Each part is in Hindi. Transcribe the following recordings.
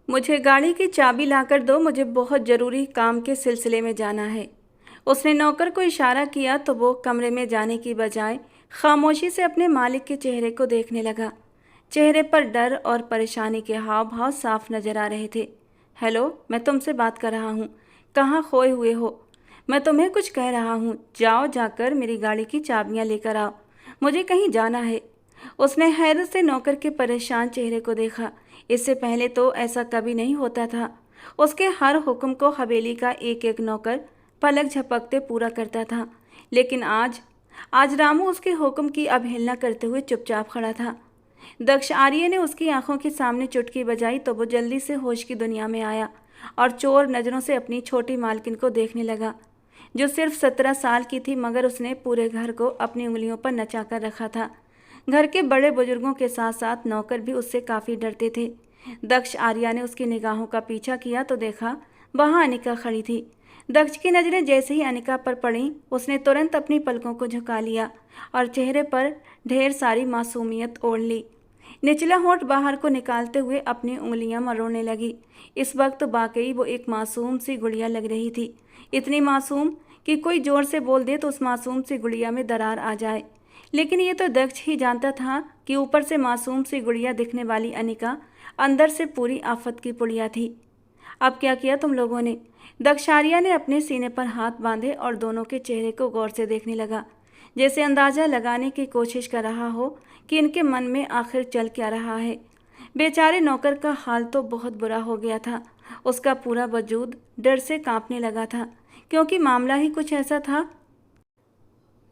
मुझे गाड़ी की चाबी लाकर दो, मुझे बहुत ज़रूरी काम के सिलसिले में जाना है। उसने नौकर को इशारा किया तो वो कमरे में जाने की बजाय खामोशी से अपने मालिक के चेहरे को देखने लगा। चेहरे पर डर और परेशानी के हाव भाव साफ नजर आ रहे थे। हेलो, मैं तुमसे बात कर रहा हूँ। कहाँ खोए हुए हो? मैं तुम्हें कुछ कह रहा हूँ, जाओ जाकर मेरी गाड़ी की चाबियाँ लेकर आओ, मुझे कहीं जाना है। उसने हैरत से नौकर के परेशान चेहरे को देखा। इससे पहले तो ऐसा कभी नहीं होता था। उसके हर हुक्म को हवेली का एक एक नौकर पलक झपकते पूरा करता था। लेकिन आज आज रामू उसके हुक्म की अवहेलना करते हुए चुपचाप खड़ा था। दक्ष आर्य ने उसकी आंखों के सामने चुटकी बजाई तो वो जल्दी से होश की दुनिया में आया और चोर नज़रों से अपनी छोटी मालकिन को देखने लगा, जो सिर्फ 17 साल की थी, मगर उसने पूरे घर को अपनी उंगलियों पर नचा कर रखा था। घर के बड़े बुजुर्गों के साथ साथ नौकर भी उससे काफ़ी डरते थे। दक्ष आर्या ने उसकी निगाहों का पीछा किया तो देखा वहाँ अनिका खड़ी थी। दक्ष की नज़रें जैसे ही अनिका पर पड़ी, उसने तुरंत अपनी पलकों को झुका लिया और चेहरे पर ढेर सारी मासूमियत ओढ़ ली। निचला होंठ बाहर को निकालते हुए अपनी उंगलियां मरोड़ने लगी। इस वक्त वाकई वो एक मासूम सी गुड़िया लग रही थी, इतनी मासूम कि कोई जोर से बोल दे तो उस मासूम सी गुड़िया में दरार आ जाए। लेकिन ये तो दक्ष ही जानता था कि ऊपर से मासूम सी गुड़िया दिखने वाली अनिका अंदर से पूरी आफत की पुड़िया थी। अब क्या किया तुम लोगों ने? दक्षारिया ने अपने सीने पर हाथ बांधे और दोनों के चेहरे को गौर से देखने लगा, जैसे अंदाजा लगाने की कोशिश कर रहा हो कि इनके मन में आखिर चल क्या रहा है। बेचारे नौकर का हाल तो बहुत बुरा हो गया था। उसका पूरा वजूद डर से कांपने लगा था, क्योंकि मामला ही कुछ ऐसा था।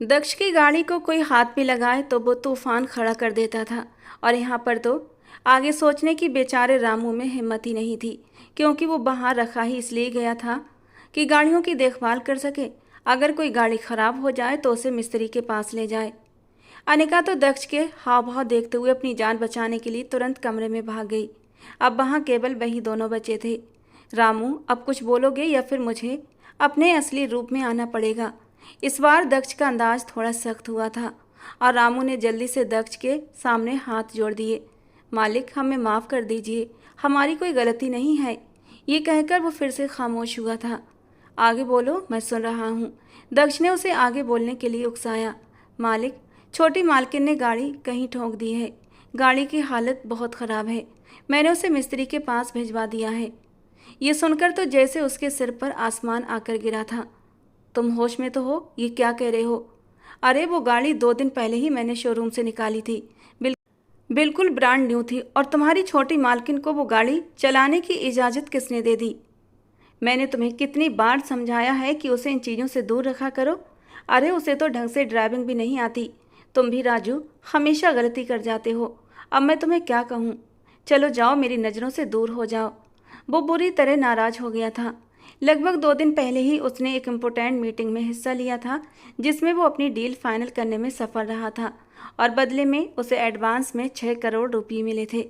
दक्ष की गाड़ी को कोई हाथ भी लगाए तो वो तूफान खड़ा कर देता था, और यहाँ पर तो आगे सोचने की बेचारे रामू में हिम्मत ही नहीं थी, क्योंकि वो बाहर रखा ही इसलिए गया था कि गाड़ियों की देखभाल कर सके। अगर कोई गाड़ी खराब हो जाए तो उसे मिस्त्री के पास ले जाए। अनिका तो दक्ष के हाव भाव देखते हुए अपनी जान बचाने के लिए तुरंत कमरे में भाग गई। अब वहाँ केवल वही दोनों बचे थे। रामू, अब कुछ बोलोगे या फिर मुझे अपने असली रूप में आना पड़ेगा? इस बार दक्ष का अंदाज थोड़ा सख्त हुआ था और रामू ने जल्दी से दक्ष के सामने हाथ जोड़ दिए। मालिक, हमें माफ़ कर दीजिए, हमारी कोई गलती नहीं है। ये कहकर वो फिर से खामोश हुआ था। आगे बोलो, मैं सुन रहा हूँ। दक्ष ने उसे आगे बोलने के लिए उकसाया। मालिक, छोटी मालकिन ने गाड़ी कहीं ठोक दी है। गाड़ी की हालत बहुत ख़राब है। मैंने उसे मिस्त्री के पास भिजवा दिया है। ये सुनकर तो जैसे उसके सिर पर आसमान आकर गिरा था। तुम होश में तो हो? ये क्या कह रहे हो? अरे, वो गाड़ी 2 दिन पहले ही मैंने शोरूम से निकाली थी। बिल्कुल ब्रांड न्यू थी। और तुम्हारी छोटी मालकिन को वो गाड़ी चलाने की इजाज़त किसने दे दी? मैंने तुम्हें कितनी बार समझाया है कि उसे इन चीज़ों से दूर रखा करो। अरे, उसे तो ढंग से ड्राइविंग भी नहीं आती। तुम भी राजू हमेशा गलती कर जाते हो। अब मैं तुम्हें क्या कहूँ? चलो जाओ, मेरी नज़रों से दूर हो जाओ। वो बुरी तरह नाराज़ हो गया था। लगभग 2 दिन पहले ही उसने एक इम्पोर्टेंट मीटिंग में हिस्सा लिया था, जिसमें वो अपनी डील फाइनल करने में सफल रहा था, और बदले में उसे एडवांस में 6 करोड़ रुपये मिले थे,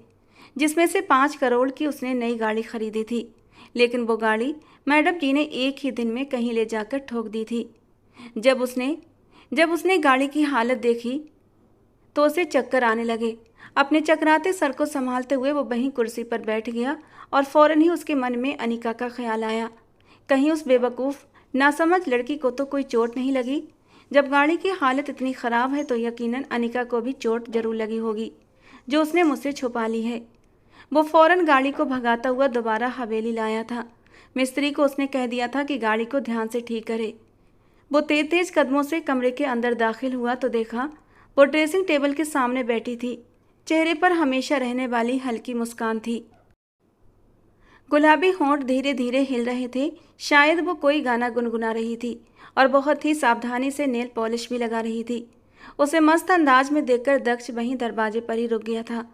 जिसमें से 5 करोड़ की उसने नई गाड़ी खरीदी थी। लेकिन वो गाड़ी मैडम जी ने एक ही दिन में कहीं ले जाकर ठोक दी थी। जब उसने गाड़ी की हालत देखी तो उसे चक्कर आने लगे। अपने चकराते सर को संभालते हुए वो वहीं कुर्सी पर बैठ गया और फौरन ही उसके मन में अनिका का ख्याल आया। कहीं उस बेवकूफ़ नासमझ लड़की को तो कोई चोट नहीं लगी? जब गाड़ी की हालत इतनी ख़राब है तो यकीनन अनिका को भी चोट जरूर लगी होगी, जो उसने मुझसे छुपा ली है। वो फौरन गाड़ी को भगाता हुआ दोबारा हवेली लाया था। मिस्त्री को उसने कह दिया था कि गाड़ी को ध्यान से ठीक करे। वो तेज तेज कदमों से कमरे के अंदर दाखिल हुआ तो देखा वो ड्रेसिंग टेबल के सामने बैठी थी। चेहरे पर हमेशा रहने वाली हल्की मुस्कान थी। गुलाबी होंठ धीरे धीरे हिल रहे थे, शायद वो कोई गाना गुनगुना रही थी, और बहुत ही सावधानी से नेल पॉलिश भी लगा रही थी। उसे मस्त अंदाज में देखकर दक्ष वहीं दरवाजे पर ही रुक गया था।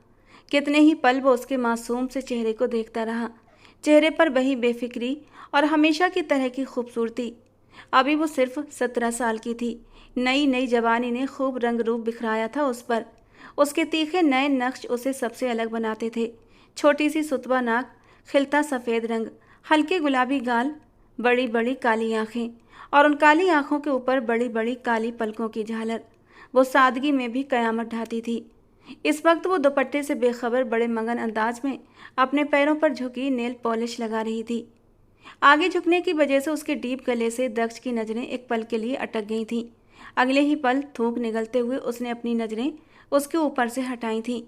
कितने ही पल वो उसके मासूम से चेहरे को देखता रहा। चेहरे पर वही बेफिक्री और हमेशा की तरह की खूबसूरती। अभी वो सिर्फ 17 साल की थी। नई नई जवानी ने खूब रंग रूप बिखराया था उस पर। उसके तीखे नए नक्श उसे सबसे अलग बनाते थे। छोटी सी सुतवा नाक, खिलता सफ़ेद रंग, हल्के गुलाबी गाल, बड़ी बड़ी काली आंखें, और उन काली आंखों के ऊपर बड़ी बड़ी काली पलकों की झालर। वो सादगी में भी कयामत ढाती थी। इस वक्त वो दुपट्टे से बेखबर बड़े मगन अंदाज में अपने पैरों पर झुकी नेल पॉलिश लगा रही थी। आगे झुकने की वजह से उसके डीप गले से दक्ष की नज़रें एक पल के लिए अटक गई थीं। अगले ही पल थूक निगलते हुए उसने अपनी नज़रें उसके ऊपर से हटाई थीं।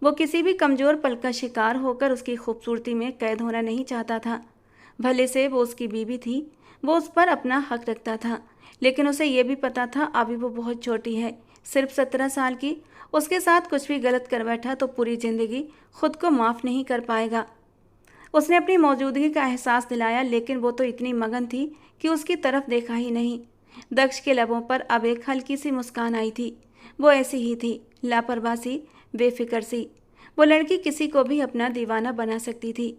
वो किसी भी कमज़ोर पल का शिकार होकर उसकी खूबसूरती में कैद होना नहीं चाहता था। भले से वो उसकी बीवी थी, वो उस पर अपना हक रखता था, लेकिन उसे ये भी पता था अभी वो बहुत छोटी है, सिर्फ 17 साल की। उसके साथ कुछ भी गलत कर बैठा तो पूरी ज़िंदगी खुद को माफ़ नहीं कर पाएगा। उसने अपनी मौजूदगी का एहसास दिलाया, लेकिन वो तो इतनी मगन थी कि उसकी तरफ देखा ही नहीं। दक्ष के लबों पर अब एक हल्की सी मुस्कान आई थी। वो ऐसी ही थी, लापरवाह सी, बेफिक्र सी। वो लड़की किसी को भी अपना दीवाना बना सकती थी।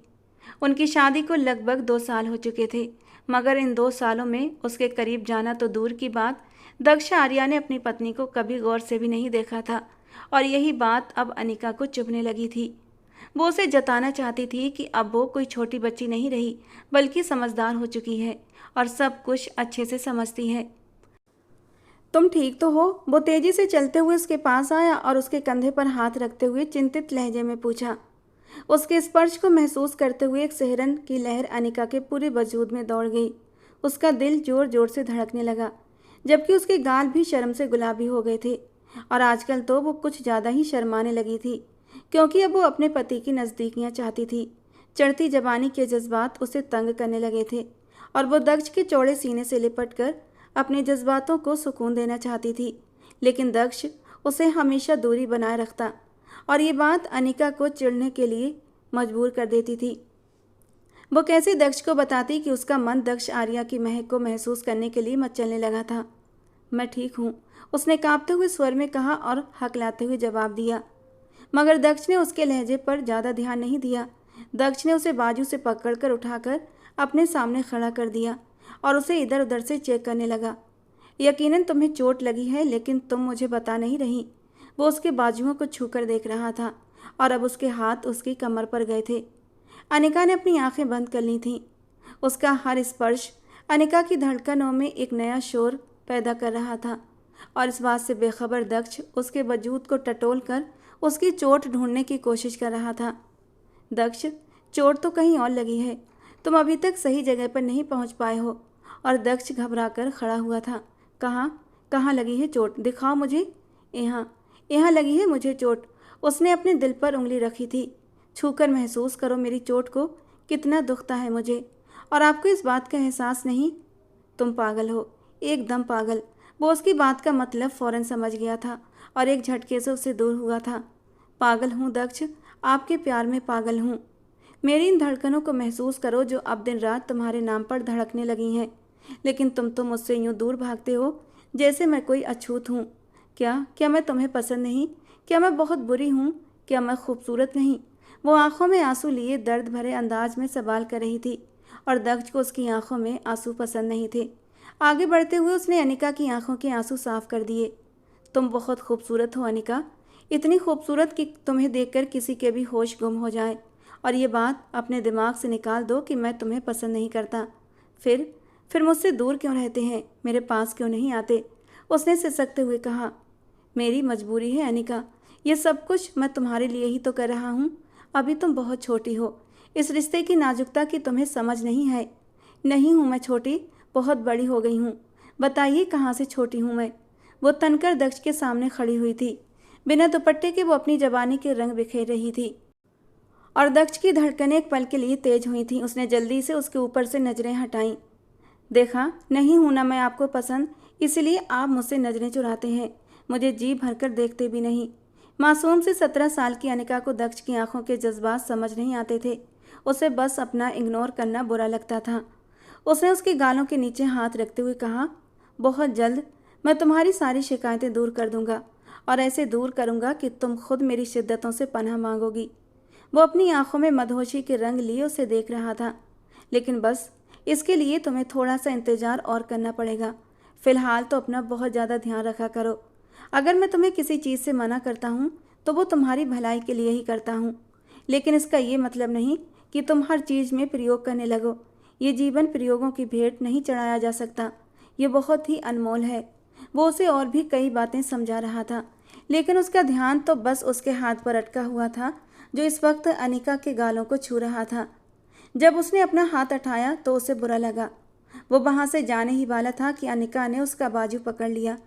उनकी शादी को लगभग 2 साल हो चुके थे, मगर इन 2 सालों में उसके करीब जाना तो दूर की बात, दक्ष आर्या ने अपनी पत्नी को कभी गौर से भी नहीं देखा था। और यही बात अब अनिका को चुभने लगी थी। वो उसे जताना चाहती थी कि अब वो कोई छोटी बच्ची नहीं रही, बल्कि समझदार हो चुकी है और सब कुछ अच्छे से समझती है। तुम ठीक तो हो? वो तेजी से चलते हुए उसके पास आया और उसके कंधे पर हाथ रखते हुए चिंतित लहजे में पूछा। उसके स्पर्श को महसूस करते हुए एक सिहरन की लहर अनिका के पूरे वजूद में दौड़ गई। उसका दिल जोर जोर से धड़कने लगा, जबकि उसके गाल भी शर्म से गुलाबी हो गए थे। और आजकल तो वो कुछ ज़्यादा ही शर्माने लगी थी, क्योंकि अब वो अपने पति की नज़दीकियाँ चाहती थी। चढ़ती जवानी के जज्बात उसे तंग करने लगे थे और वो दक्ष के चौड़े सीने से लिपट कर अपने जज्बातों को सुकून देना चाहती थी, लेकिन दक्ष उसे हमेशा दूरी बनाए रखता और ये बात अनिका को चिढ़ने के लिए मजबूर कर देती थी। वो कैसे दक्ष को बताती कि उसका मन दक्ष आर्या की महक को महसूस करने के लिए मचलने लगा था। मैं ठीक हूँ, उसने कांपते हुए स्वर में कहा और हकलाते हुए जवाब दिया। मगर दक्ष ने उसके लहजे पर ज़्यादा ध्यान नहीं दिया। दक्ष ने उसे बाजू से पकड़कर उठाकर अपने सामने खड़ा कर दिया और उसे इधर उधर से चेक करने लगा। यकीनन तुम्हें चोट लगी है, लेकिन तुम मुझे बता नहीं रही। वो उसके बाजुओं को छूकर देख रहा था और अब उसके हाथ उसकी कमर पर गए थे। अनिका ने अपनी आंखें बंद कर ली थीं। उसका हर स्पर्श अनिका की धड़कनों में एक नया शोर पैदा कर रहा था और इस बात से बेखबर दक्ष उसके वजूद को टटोल कर उसकी चोट ढूंढने की कोशिश कर रहा था। दक्ष, चोट तो कहीं और लगी है, तुम अभी तक सही जगह पर नहीं पहुंच पाए हो। और दक्ष घबराकर खड़ा हुआ था। कहाँ लगी है चोट? दिखाओ मुझे। यहाँ लगी है मुझे चोट। उसने अपने दिल पर उंगली रखी थी। छूकर महसूस करो मेरी चोट को, कितना दुखता है मुझे। और आपको इस बात का एहसास नहीं? तुम पागल हो, एकदम पागल। वो उसकी बात का मतलब फौरन समझ गया था और एक झटके से उससे दूर हुआ था। पागल हूँ दक्ष, आपके प्यार में पागल हूँ। मेरी इन धड़कनों को महसूस करो जो अब दिन रात तुम्हारे नाम पर धड़कने लगी हैं। लेकिन तुम तो मुझसे यूँ दूर भागते हो जैसे मैं कोई अछूत हूँ। क्या मैं तुम्हें पसंद नहीं? क्या मैं बहुत बुरी हूँ? क्या मैं खूबसूरत नहीं? वो आंखों में आंसू लिए दर्द भरे अंदाज में सवाल कर रही थी और दक्ष को उसकी आंखों में आंसू पसंद नहीं थे। आगे बढ़ते हुए उसने अनिका की आंखों के आंसू साफ कर दिए। तुम बहुत खूबसूरत हो अनिका, इतनी खूबसूरत कि तुम्हें देखकर किसी के भी होश गुम हो जाए। और ये बात अपने दिमाग से निकाल दो कि मैं तुम्हें पसंद नहीं करता। फिर मुझसे दूर क्यों रहते हैं? मेरे पास क्यों नहीं आते? उसने सिसकते हुए कहा। मेरी मजबूरी है अनिका, ये सब कुछ मैं तुम्हारे लिए ही तो कर रहा हूँ। अभी तुम बहुत छोटी हो, इस रिश्ते की नाजुकता की तुम्हें समझ नहीं है। नहीं हूँ मैं छोटी, बहुत बड़ी हो गई हूँ। बताइए कहाँ से छोटी हूँ मैं? वो तनकर दक्ष के सामने खड़ी हुई थी। बिना दुपट्टे के वो अपनी जवानी के रंग बिखेर रही थी और दक्ष की धड़कनें एक पल के लिए तेज हुई थीं। उसने जल्दी से उसके ऊपर से नजरें हटाईं। देखा, नहीं हूं ना मैं आपको पसंद, इसलिए आप मुझसे नजरें चुराते हैं, मुझे जी भरकर देखते भी नहीं। मासूम से 17 साल की अनिका को दक्ष की आंखों के जज्बात समझ नहीं आते थे। उसे बस अपना इग्नोर करना बुरा लगता था। उसने उसके गालों के नीचे हाथ रखते हुए कहा, बहुत जल्द मैं तुम्हारी सारी शिकायतें दूर कर दूंगा और ऐसे दूर करूंगा कि तुम खुद मेरी शिद्दतों से पनाह मांगोगी। वो अपनी आंखों में मदहोशी के रंग लिए उसे देख रहा था। लेकिन बस इसके लिए तुम्हें थोड़ा सा इंतजार और करना पड़ेगा। फिलहाल तो अपना बहुत ज़्यादा ध्यान रखा करो। अगर मैं तुम्हें किसी चीज़ से मना करता हूँ तो वो तुम्हारी भलाई के लिए ही करता हूँ, लेकिन इसका ये मतलब नहीं कि तुम हर चीज़ में प्रयोग करने लगो। ये जीवन प्रयोगों की भेंट नहीं चढ़ाया जा सकता, ये बहुत ही अनमोल है। वो उसे और भी कई बातें समझा रहा था, लेकिन उसका ध्यान तो बस उसके हाथ पर अटका हुआ था जो इस वक्त अनिका के गालों को छू रहा था। जब उसने अपना हाथ उठाया तो उसे बुरा लगा। वो वहाँ से जाने ही वाला था कि अनिका ने उसका बाजू पकड़ लिया।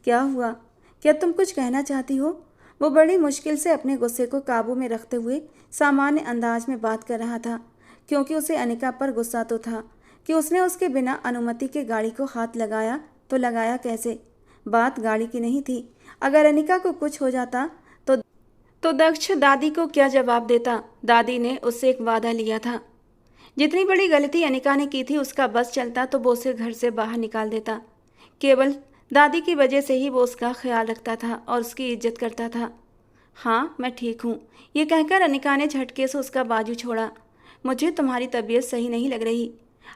क्या हुआ? क्या तुम कुछ कहना चाहती हो? वो बड़ी मुश्किल से अपने गुस्से को काबू में रखते हुए सामान्य अंदाज में बात कर रहा था, क्योंकि उसे अनिका पर गुस्सा तो था कि उसने उसके बिना अनुमति के गाड़ी को हाथ लगाया, तो लगाया कैसे? बात गाड़ी की नहीं थी। अगर अनिका को कुछ हो जाता तो दक्ष दादी को क्या जवाब देता? दादी ने उससे एक वादा लिया था। जितनी बड़ी गलती अनिका ने की थी उसका बस चलता तो वो उसे घर से बाहर निकाल देता। केवल दादी की वजह से ही वो उसका ख्याल रखता था और उसकी इज्जत करता था। हाँ, मैं ठीक हूँ, ये कहकर अनिका ने झटके से उसका बाजू छोड़ा। मुझे तुम्हारी तबीयत सही नहीं लग रही,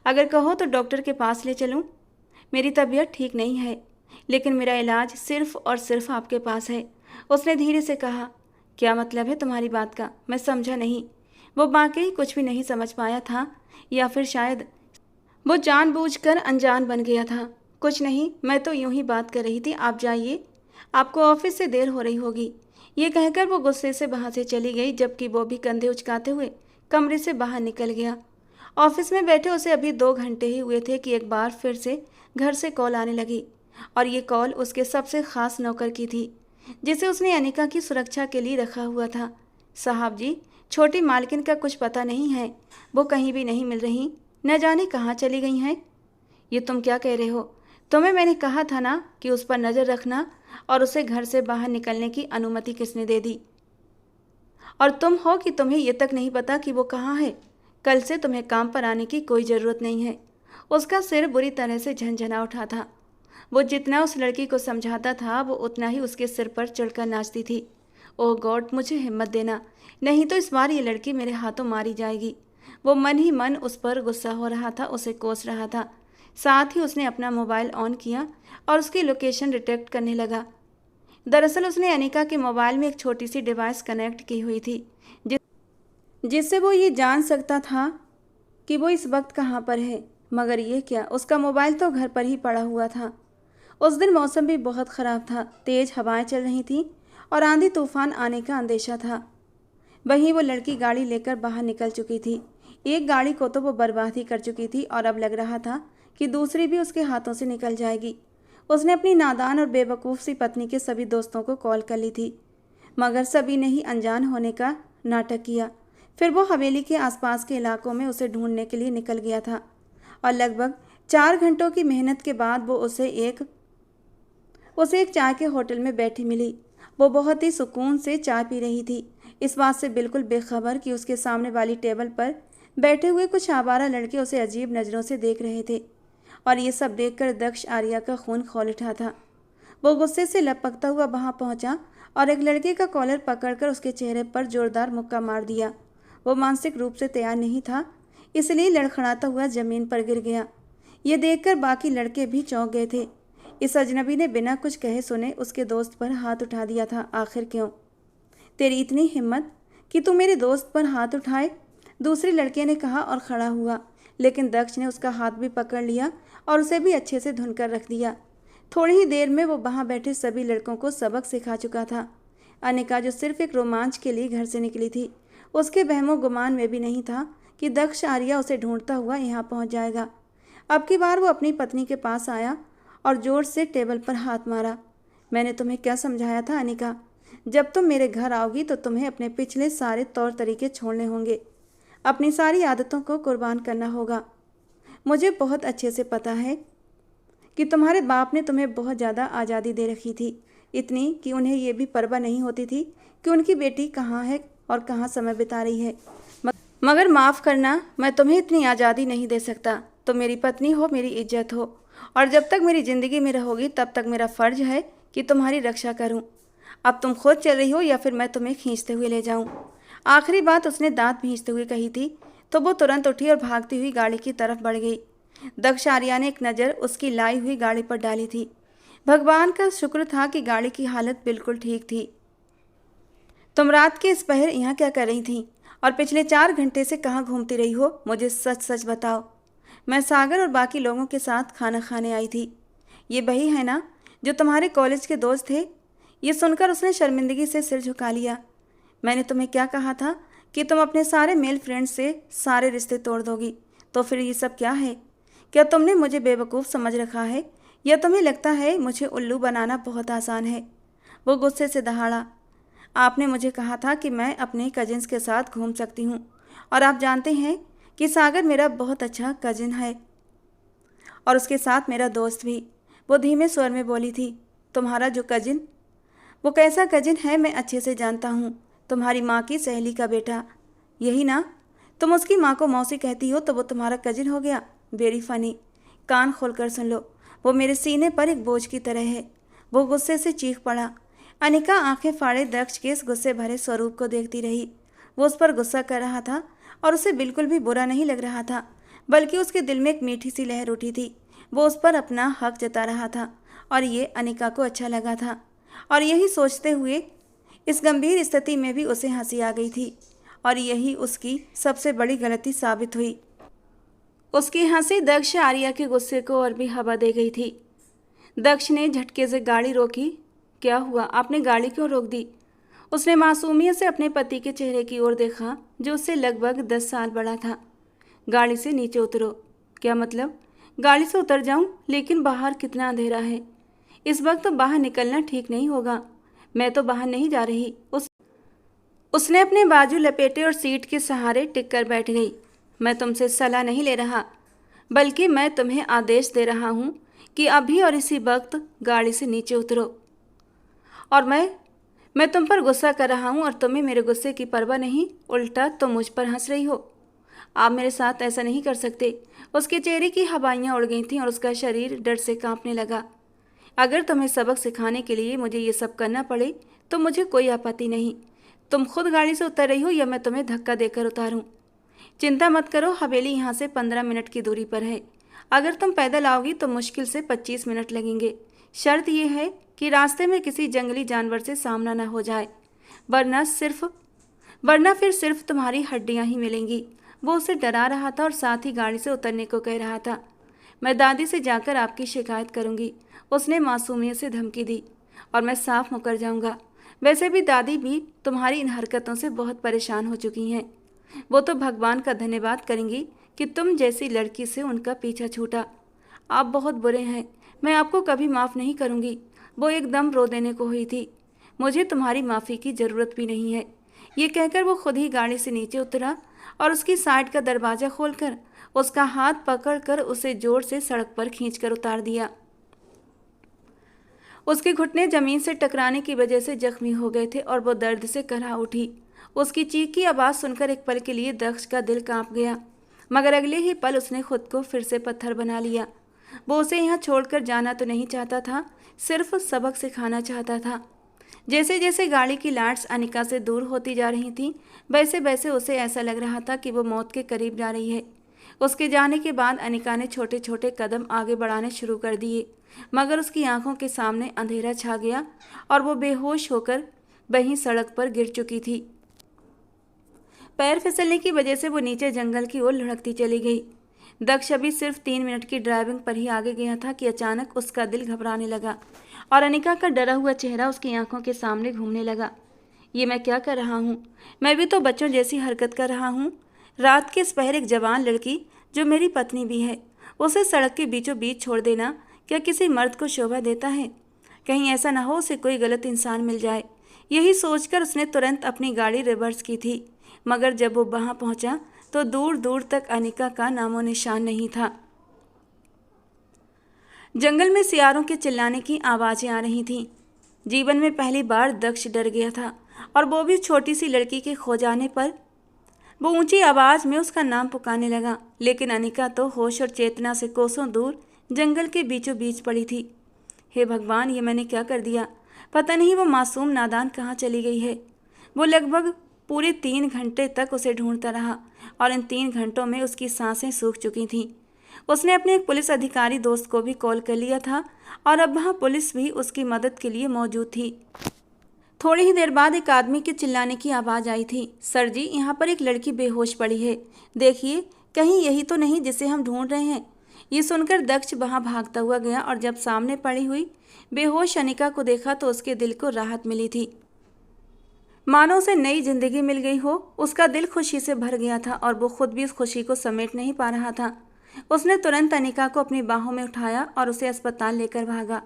अगर कहो तो डॉक्टर के पास ले चलूँ? मेरी तबीयत ठीक नहीं है, लेकिन मेरा इलाज सिर्फ और सिर्फ आपके पास है, उसने धीरे से कहा। क्या मतलब है तुम्हारी बात का? मैं समझा नहीं। वो वाकई कुछ भी नहीं समझ पाया था, या फिर शायद वो जानबूझकर अनजान बन गया था। कुछ नहीं, मैं तो यूं ही बात कर रही थी, आप जाइए, आपको ऑफिस से देर हो रही होगी। ये कहकर वो गुस्से से वहाँ से चली गई, जबकि वो भी कंधे उचकाते हुए कमरे से बाहर निकल गया। ऑफिस में बैठे उसे अभी 2 घंटे ही हुए थे कि एक बार फिर से घर से कॉल आने लगी, और ये कॉल उसके सबसे खास नौकर की थी, जिसे उसने अनिका की सुरक्षा के लिए रखा हुआ था। साहब जी, छोटी मालकिन का कुछ पता नहीं है, वो कहीं भी नहीं मिल रही, न जाने कहाँ चली गई हैं। ये तुम क्या कह रहे हो? तुम्हें मैंने कहा था ना कि उस पर नज़र रखना, और उसे घर से बाहर निकलने की अनुमति किसने दे दी? और तुम हो कि तुम्हें ये तक नहीं पता कि वो कहाँ है? कल से तुम्हें काम पर आने की कोई ज़रूरत नहीं है। उसका सिर बुरी तरह से झनझना उठा था। वो जितना उस लड़की को समझाता था वो उतना ही उसके सिर पर चढ़कर नाचती थी। ओह गॉड, मुझे हिम्मत देना, नहीं तो इस बार ये लड़की मेरे हाथों मारी जाएगी। वो मन ही मन उस पर गुस्सा हो रहा था, उसे कोस रहा था। साथ ही उसने अपना मोबाइल ऑन किया और उसकी लोकेशन डिटेक्ट करने लगा। दरअसल उसने अनिका के मोबाइल में एक छोटी सी डिवाइस कनेक्ट की हुई थी, जिससे वो ये जान सकता था कि वो इस वक्त कहाँ पर है। मगर ये क्या, उसका मोबाइल तो घर पर ही पड़ा हुआ था। उस दिन मौसम भी बहुत ख़राब था, तेज़ हवाएं चल रही थीं और आंधी तूफान आने का अंदेशा था। वहीं वो लड़की गाड़ी लेकर बाहर निकल चुकी थी। एक गाड़ी को तो वो बर्बाद ही कर चुकी थी और अब लग रहा था कि दूसरी भी उसके हाथों से निकल जाएगी। उसने अपनी नादान और बेवकूफ़ सी पत्नी के सभी दोस्तों को कॉल कर ली थी, मगर सभी ने ही अनजान होने का नाटक किया। फिर वो हवेली के आसपास के इलाकों में उसे ढूंढने के लिए निकल गया था, और लगभग 4 घंटों की मेहनत के बाद वो उसे एक चाय के होटल में बैठी मिली। वो बहुत ही सुकून से चाय पी रही थी, इस बात से बिल्कुल बेखबर कि उसके सामने वाली टेबल पर बैठे हुए कुछ आवारा लड़के उसे अजीब नज़रों से देख रहे थे, और ये सब देखकर दक्ष आर्या का खून खौल उठा था। वो गुस्से से लपकता हुआ वहां पहुंचा और एक लड़के का कॉलर पकड़कर उसके चेहरे पर जोरदार मुक्का मार दिया। वो मानसिक रूप से तैयार नहीं था, इसलिए लड़खड़ाता हुआ जमीन पर गिर गया। ये देखकर बाकी लड़के भी चौंक गए थे। इस अजनबी ने बिना कुछ कहे सुने उसके दोस्त पर हाथ उठा दिया था। आखिर क्यों? तेरी इतनी हिम्मत कि तू मेरे दोस्त पर हाथ उठाए? दूसरे लड़के ने कहा और खड़ा हुआ, लेकिन दक्ष ने उसका हाथ भी पकड़ लिया और उसे भी अच्छे से धुनकर रख दिया। थोड़ी ही देर में वो वहाँ बैठे सभी लड़कों को सबक सिखा चुका था। अनिका, जो सिर्फ एक रोमांच के लिए घर से निकली थी, उसके वहमो गुमान में भी नहीं था कि दक्ष आर्या उसे ढूंढता हुआ यहाँ पहुँच जाएगा। अब की बार वो अपनी पत्नी के पास आया और जोर से टेबल पर हाथ मारा। मैंने तुम्हें क्या समझाया था अनिका? जब तुम मेरे घर आओगी तो तुम्हें अपने पिछले सारे तौर तरीके छोड़ने होंगे, अपनी सारी आदतों को कुर्बान करना होगा। मुझे बहुत अच्छे से पता है कि तुम्हारे बाप ने तुम्हें बहुत ज़्यादा आज़ादी दे रखी थी, इतनी कि उन्हें ये भी परवाह नहीं होती थी कि उनकी बेटी कहाँ है और कहाँ समय बिता रही है। मगर माफ़ करना, मैं तुम्हें इतनी आज़ादी नहीं दे सकता। तो मेरी पत्नी हो, मेरी इज्जत हो, और जब तक मेरी ज़िंदगी में रहोगी तब तक मेरा फ़र्ज है कि तुम्हारी रक्षा करूं। अब तुम खुद चल रही हो या फिर मैं तुम्हें खींचते हुए ले जाऊं? आखिरी बात उसने दांत भींचते हुए कही थी, तो वो तुरंत उठी और भागती हुई गाड़ी की तरफ बढ़ गई। दक्ष आर्या ने एक नज़र उसकी लाई हुई गाड़ी पर डाली थी। भगवान का शुक्र था कि गाड़ी की हालत बिल्कुल ठीक थी। तुम रात के इस पहर यहाँ क्या कर रही थी और पिछले 4 घंटे से कहाँ घूमती रही हो? मुझे सच सच बताओ। मैं सागर और बाकी लोगों के साथ खाना खाने आई थी। ये वही है ना जो तुम्हारे कॉलेज के दोस्त थे? ये सुनकर उसने शर्मिंदगी से सिर झुका लिया। मैंने तुम्हें क्या कहा था कि तुम अपने सारे मेल फ्रेंड्स से सारे रिश्ते तोड़ दोगी, तो फिर ये सब क्या है? क्या तुमने मुझे बेवकूफ़ समझ रखा है या तुम्हें लगता है मुझे उल्लू बनाना बहुत आसान है? वो गुस्से से दहाड़ा। आपने मुझे कहा था कि मैं अपने कजिन्स के साथ घूम सकती हूँ, और आप जानते हैं कि सागर मेरा बहुत अच्छा कजिन है और उसके साथ मेरा दोस्त भी। वो धीमे स्वर में बोली थी। तुम्हारा जो कजिन, वो कैसा कजिन है मैं अच्छे से जानता हूँ। तुम्हारी माँ की सहेली का बेटा, यही ना? तुम उसकी माँ को मौसी कहती हो तो वो तुम्हारा कजिन हो गया। Very funny. कान खोलकर सुन लो, वो मेरे सीने पर एक बोझ की तरह है। वो गुस्से से चीख पड़ा। अनिका आंखें फाड़े दक्ष के इस गुस्से भरे स्वरूप को देखती रही। वो उस पर गुस्सा कर रहा था और उसे बिल्कुल भी बुरा नहीं लग रहा था, बल्कि उसके दिल में एक मीठी सी लहर उठी थी। वो उस पर अपना हक जता रहा था और ये अनिका को अच्छा लगा था। और यही सोचते हुए इस गंभीर स्थिति में भी उसे हंसी आ गई थी, और यही उसकी सबसे बड़ी गलती साबित हुई। उसकी हंसी दक्ष आर्या के गुस्से को और भी हवा दे गई थी। दक्ष ने झटके से गाड़ी रोकी। क्या हुआ, आपने गाड़ी क्यों रोक दी? उसने मासूमियत से अपने पति के चेहरे की ओर देखा, जो उससे लगभग 10 साल बड़ा था। गाड़ी से नीचे उतरो। क्या मतलब? गाड़ी से उतर जाऊं? लेकिन बाहर कितना अंधेरा है। इस वक्त तो बाहर निकलना ठीक नहीं होगा। मैं तो बाहर नहीं जा रही। उसने अपने बाजू लपेटे और सीट के सहारे टिक कर बैठ गई। मैं तुमसे सलाह नहीं ले रहा, बल्कि मैं तुम्हें आदेश दे रहा हूँ कि अभी और इसी वक्त गाड़ी से नीचे उतरो। और मैं तुम पर गुस्सा कर रहा हूँ और तुम्हें मेरे गुस्से की परवाह नहीं, उल्टा तुम मुझ पर हंस रही हो। आप मेरे साथ ऐसा नहीं कर सकते। उसके चेहरे की हवाइयाँ उड़ गई थीं और उसका शरीर डर से कांपने लगा। अगर तुम्हें सबक सिखाने के लिए मुझे ये सब करना पड़े तो मुझे कोई आपत्ति नहीं। तुम खुद गाड़ी से उतर रही हो या मैं तुम्हें धक्का देकर उतारूं? चिंता मत करो, हवेली यहाँ से 15 मिनट की दूरी पर है। अगर तुम पैदल आओगी तो मुश्किल से 25 मिनट लगेंगे। शर्त यह है कि रास्ते में किसी जंगली जानवर से सामना न हो जाए, वरना फिर सिर्फ तुम्हारी हड्डियां ही मिलेंगी। वो उसे डरा रहा था और साथ ही गाड़ी से उतरने को कह रहा था। मैं दादी से जाकर आपकी शिकायत करूंगी, उसने मासूमियत से धमकी दी, और मैं साफ मुकर जाऊंगा। वैसे भी दादी भी तुम्हारी इन हरकतों से बहुत परेशान हो चुकी हैं। वो तो भगवान का धन्यवाद करेंगी कि तुम जैसी लड़की से उनका पीछा छूटा। आप बहुत बुरे हैं, मैं आपको कभी माफ़ नहीं करूंगी। वो एकदम रो देने को हुई थी। मुझे तुम्हारी माफ़ी की ज़रूरत भी नहीं है। ये कहकर वो खुद ही गाड़ी से नीचे उतरा और उसकी साइड का दरवाज़ा खोलकर उसका हाथ पकड़कर उसे जोर से सड़क पर खींचकर उतार दिया। उसके घुटने जमीन से टकराने की वजह से जख्मी हो गए थे और वो दर्द से कराह उठी। उसकी चीख की आवाज़ सुनकर एक पल के लिए दक्ष का दिल कांप गया, मगर अगले ही पल उसने खुद को फिर से पत्थर बना लिया। वो उसे यहाँ छोड़कर जाना तो नहीं चाहता था, सिर्फ सबक सिखाना चाहता था। जैसे जैसे गाड़ी की लाइट्स अनिका से दूर होती जा रही थीं, वैसे वैसे उसे ऐसा लग रहा था कि वो मौत के करीब जा रही है। उसके जाने के बाद अनिका ने छोटे छोटे कदम आगे बढ़ाने शुरू कर दिए, मगर उसकी आंखों के सामने अंधेरा छा गया और वो बेहोश होकर वहीं सड़क पर गिर चुकी थी। पैर फिसलने की वजह से वो नीचे जंगल की ओर लुढ़कती चली गई। दक्ष अभी सिर्फ 3 मिनट की ड्राइविंग पर ही आगे गया था कि अचानक उसका दिल घबराने लगा और अनिका का डरा हुआ चेहरा उसकी आंखों के सामने घूमने लगा। ये मैं क्या कर रहा हूँ? मैं भी तो बच्चों जैसी हरकत कर रहा हूँ। रात के इस पहर एक जवान लड़की जो मेरी पत्नी भी है, उसे सड़क के बीचों बीच छोड़ देना क्या किसी मर्द को शोभा देता है? कहीं ऐसा ना हो उसे कोई गलत इंसान मिल जाए। यही सोचकर उसने तुरंत अपनी गाड़ी रिवर्स की थी, मगर जब वो वहाँ पहुँचा तो दूर दूर तक अनिका का नामो निशान नहीं था। जंगल में सियारों के चिल्लाने की आवाज़ें आ रही थीं। जीवन में पहली बार दक्ष डर गया था, और वो भी छोटी सी लड़की के खो जाने पर। वो ऊंची आवाज़ में उसका नाम पुकारने लगा, लेकिन अनिका तो होश और चेतना से कोसों दूर जंगल के बीचों बीच पड़ी थी। हे भगवान, ये मैंने क्या कर दिया? पता नहीं वो मासूम नादान कहाँ चली गई है। वो लगभग पूरे 3 घंटे तक उसे ढूंढता रहा, और इन 3 घंटों में उसकी सांसें सूख चुकी थीं। उसने अपने एक पुलिस अधिकारी दोस्त को भी कॉल कर लिया था, और अब वहाँ पुलिस भी उसकी मदद के लिए मौजूद थी। थोड़ी ही देर बाद एक आदमी के चिल्लाने की आवाज़ आई थी। सर जी, यहाँ पर एक लड़की बेहोश पड़ी है। देखिए, कहीं यही तो नहीं जिसे हम ढूंढ रहे हैं। ये सुनकर दक्ष वहां भागता हुआ गया और जब सामने पड़ी हुई बेहोश अनिका को देखा तो उसके दिल को राहत मिली थी। मानो उसे नई जिंदगी मिल गई हो। उसका दिल खुशी से भर गया था और वो खुद भी उस खुशी को समेट नहीं पा रहा था। उसने तुरंत अनिका को अपनी बाहों में उठाया और उसे अस्पताल लेकर भागा।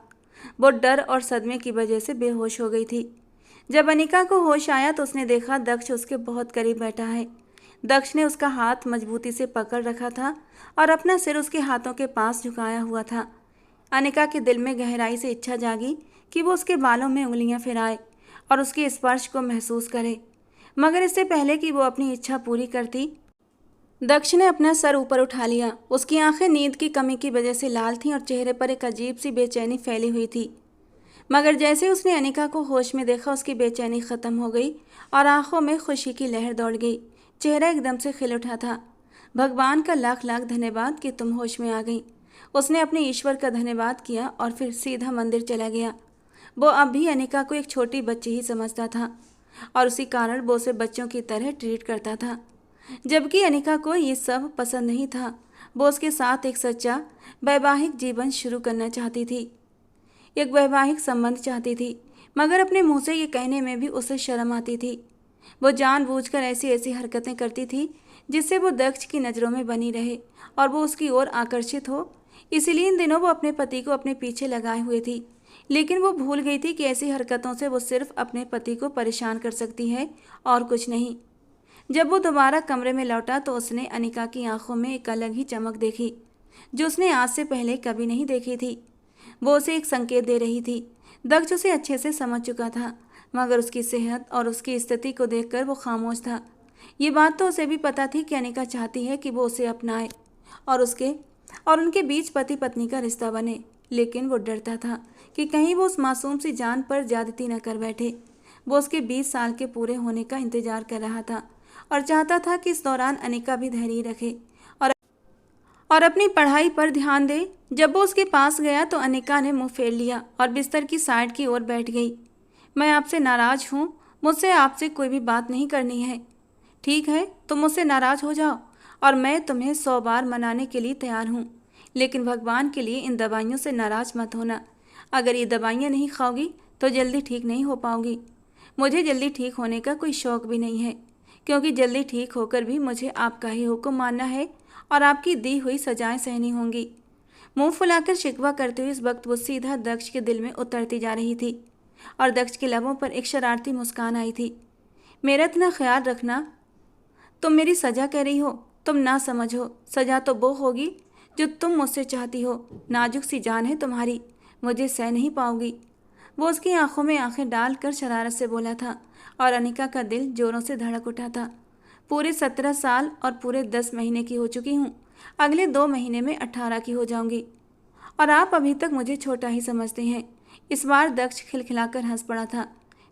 वो डर और सदमे की वजह से बेहोश हो गई थी। जब अनिका को होश आया तो उसने देखा दक्ष उसके बहुत करीब बैठा है। दक्ष ने उसका हाथ मजबूती से पकड़ रखा था और अपना सिर उसके हाथों के पास झुकाया हुआ था। अनिका के दिल में गहराई से इच्छा जागी कि वो उसके बालों में उंगलियां फिराए और उसके स्पर्श को महसूस करे, मगर इससे पहले कि वो अपनी इच्छा पूरी करती, दक्ष ने अपना सर ऊपर उठा लिया। उसकी आंखें नींद की कमी की वजह से लाल थीं और चेहरे पर एक अजीब सी बेचैनी फैली हुई थी। मगर जैसे उसने अनिका को होश में देखा उसकी बेचैनी खत्म हो गई और आंखों में खुशी की लहर दौड़ गई। चेहरा एकदम से खिल उठा था। भगवान का लाख लाख धन्यवाद कि तुम होश में आ गई। उसने अपने ईश्वर का धन्यवाद किया और फिर सीधा मंदिर चला गया। वो अब भी अनिका को एक छोटी बच्ची ही समझता था और उसी कारण वो उसे बच्चों की तरह ट्रीट करता था, जबकि अनिका को ये सब पसंद नहीं था। वो उसके साथ एक सच्चा वैवाहिक जीवन शुरू करना चाहती थी, एक वैवाहिक संबंध चाहती थी, मगर अपने मुंह से ये कहने में भी उसे शर्म आती थी। वो जानबूझकर ऐसी ऐसी हरकतें करती थी जिससे वो दक्ष की नज़रों में बनी रहे और वो उसकी ओर आकर्षित हो। इसीलिए इन दिनों वो अपने पति को अपने पीछे लगाए हुए थी, लेकिन वो भूल गई थी कि ऐसी हरकतों से वो सिर्फ अपने पति को परेशान कर सकती है और कुछ नहीं। जब वो दोबारा कमरे में लौटा तो उसने अनिका की आंखों में एक अलग ही चमक देखी जो उसने आज से पहले कभी नहीं देखी थी। वो उसे एक संकेत दे रही थी। दक्ष उसे अच्छे से समझ चुका था, मगर उसकी सेहत और उसकी स्थिति को देखकर वो खामोश था। ये बात तो उसे भी पता थी कि अनिका चाहती है कि वो उसे अपनाए और उनके बीच पति पत्नी का रिश्ता बने, लेकिन वो डरता था कि कहीं वो उस मासूम सी जान पर ज्यादती न कर बैठे। वो उसके 20 साल के पूरे होने का इंतजार कर रहा था और चाहता था कि इस दौरान अनिका भी धैर्य रखे और अपनी पढ़ाई पर ध्यान दे। जब वो उसके पास गया तो अनिका ने मुंह फेर लिया और बिस्तर की साइड की ओर बैठ गई। मैं आपसे नाराज हूँ, मुझसे आपसे कोई भी बात नहीं करनी है। ठीक है, तुम मुझसे नाराज हो जाओ और मैं तुम्हें 100 बार मनाने के लिए तैयार हूँ, लेकिन भगवान के लिए इन दवाइयों से नाराज मत होना। अगर ये दवाइयाँ नहीं खाओगी तो जल्दी ठीक नहीं हो पाओगी। मुझे जल्दी ठीक होने का कोई शौक़ भी नहीं है, क्योंकि जल्दी ठीक होकर भी मुझे आपका ही हुक्म मानना है और आपकी दी हुई सजाएं सहनी होंगी। मुंह फुलाकर शिकवा करते हुए इस वक्त वो सीधा दक्ष के दिल में उतरती जा रही थी और दक्ष के लबों पर एक शरारती मुस्कान आई थी। मेरा इतना ख्याल रखना। तुम मेरी सजा कह रही हो? तुम ना समझो, सजा तो वो होगी जो तुम मुझसे चाहती हो। नाजुक सी जान है तुम्हारी, मुझे सह नहीं पाओगी। वो उसकी आंखों में आंखें डालकर शरारत से बोला था और अनिका का दिल जोरों से धड़क उठा था। पूरे 17 साल और पूरे 10 महीने की हो चुकी हूँ। अगले 2 महीने में 18 की हो जाऊंगी और आप अभी तक मुझे छोटा ही समझते हैं। इस बार दक्ष खिलखिलाकर हंस पड़ा था।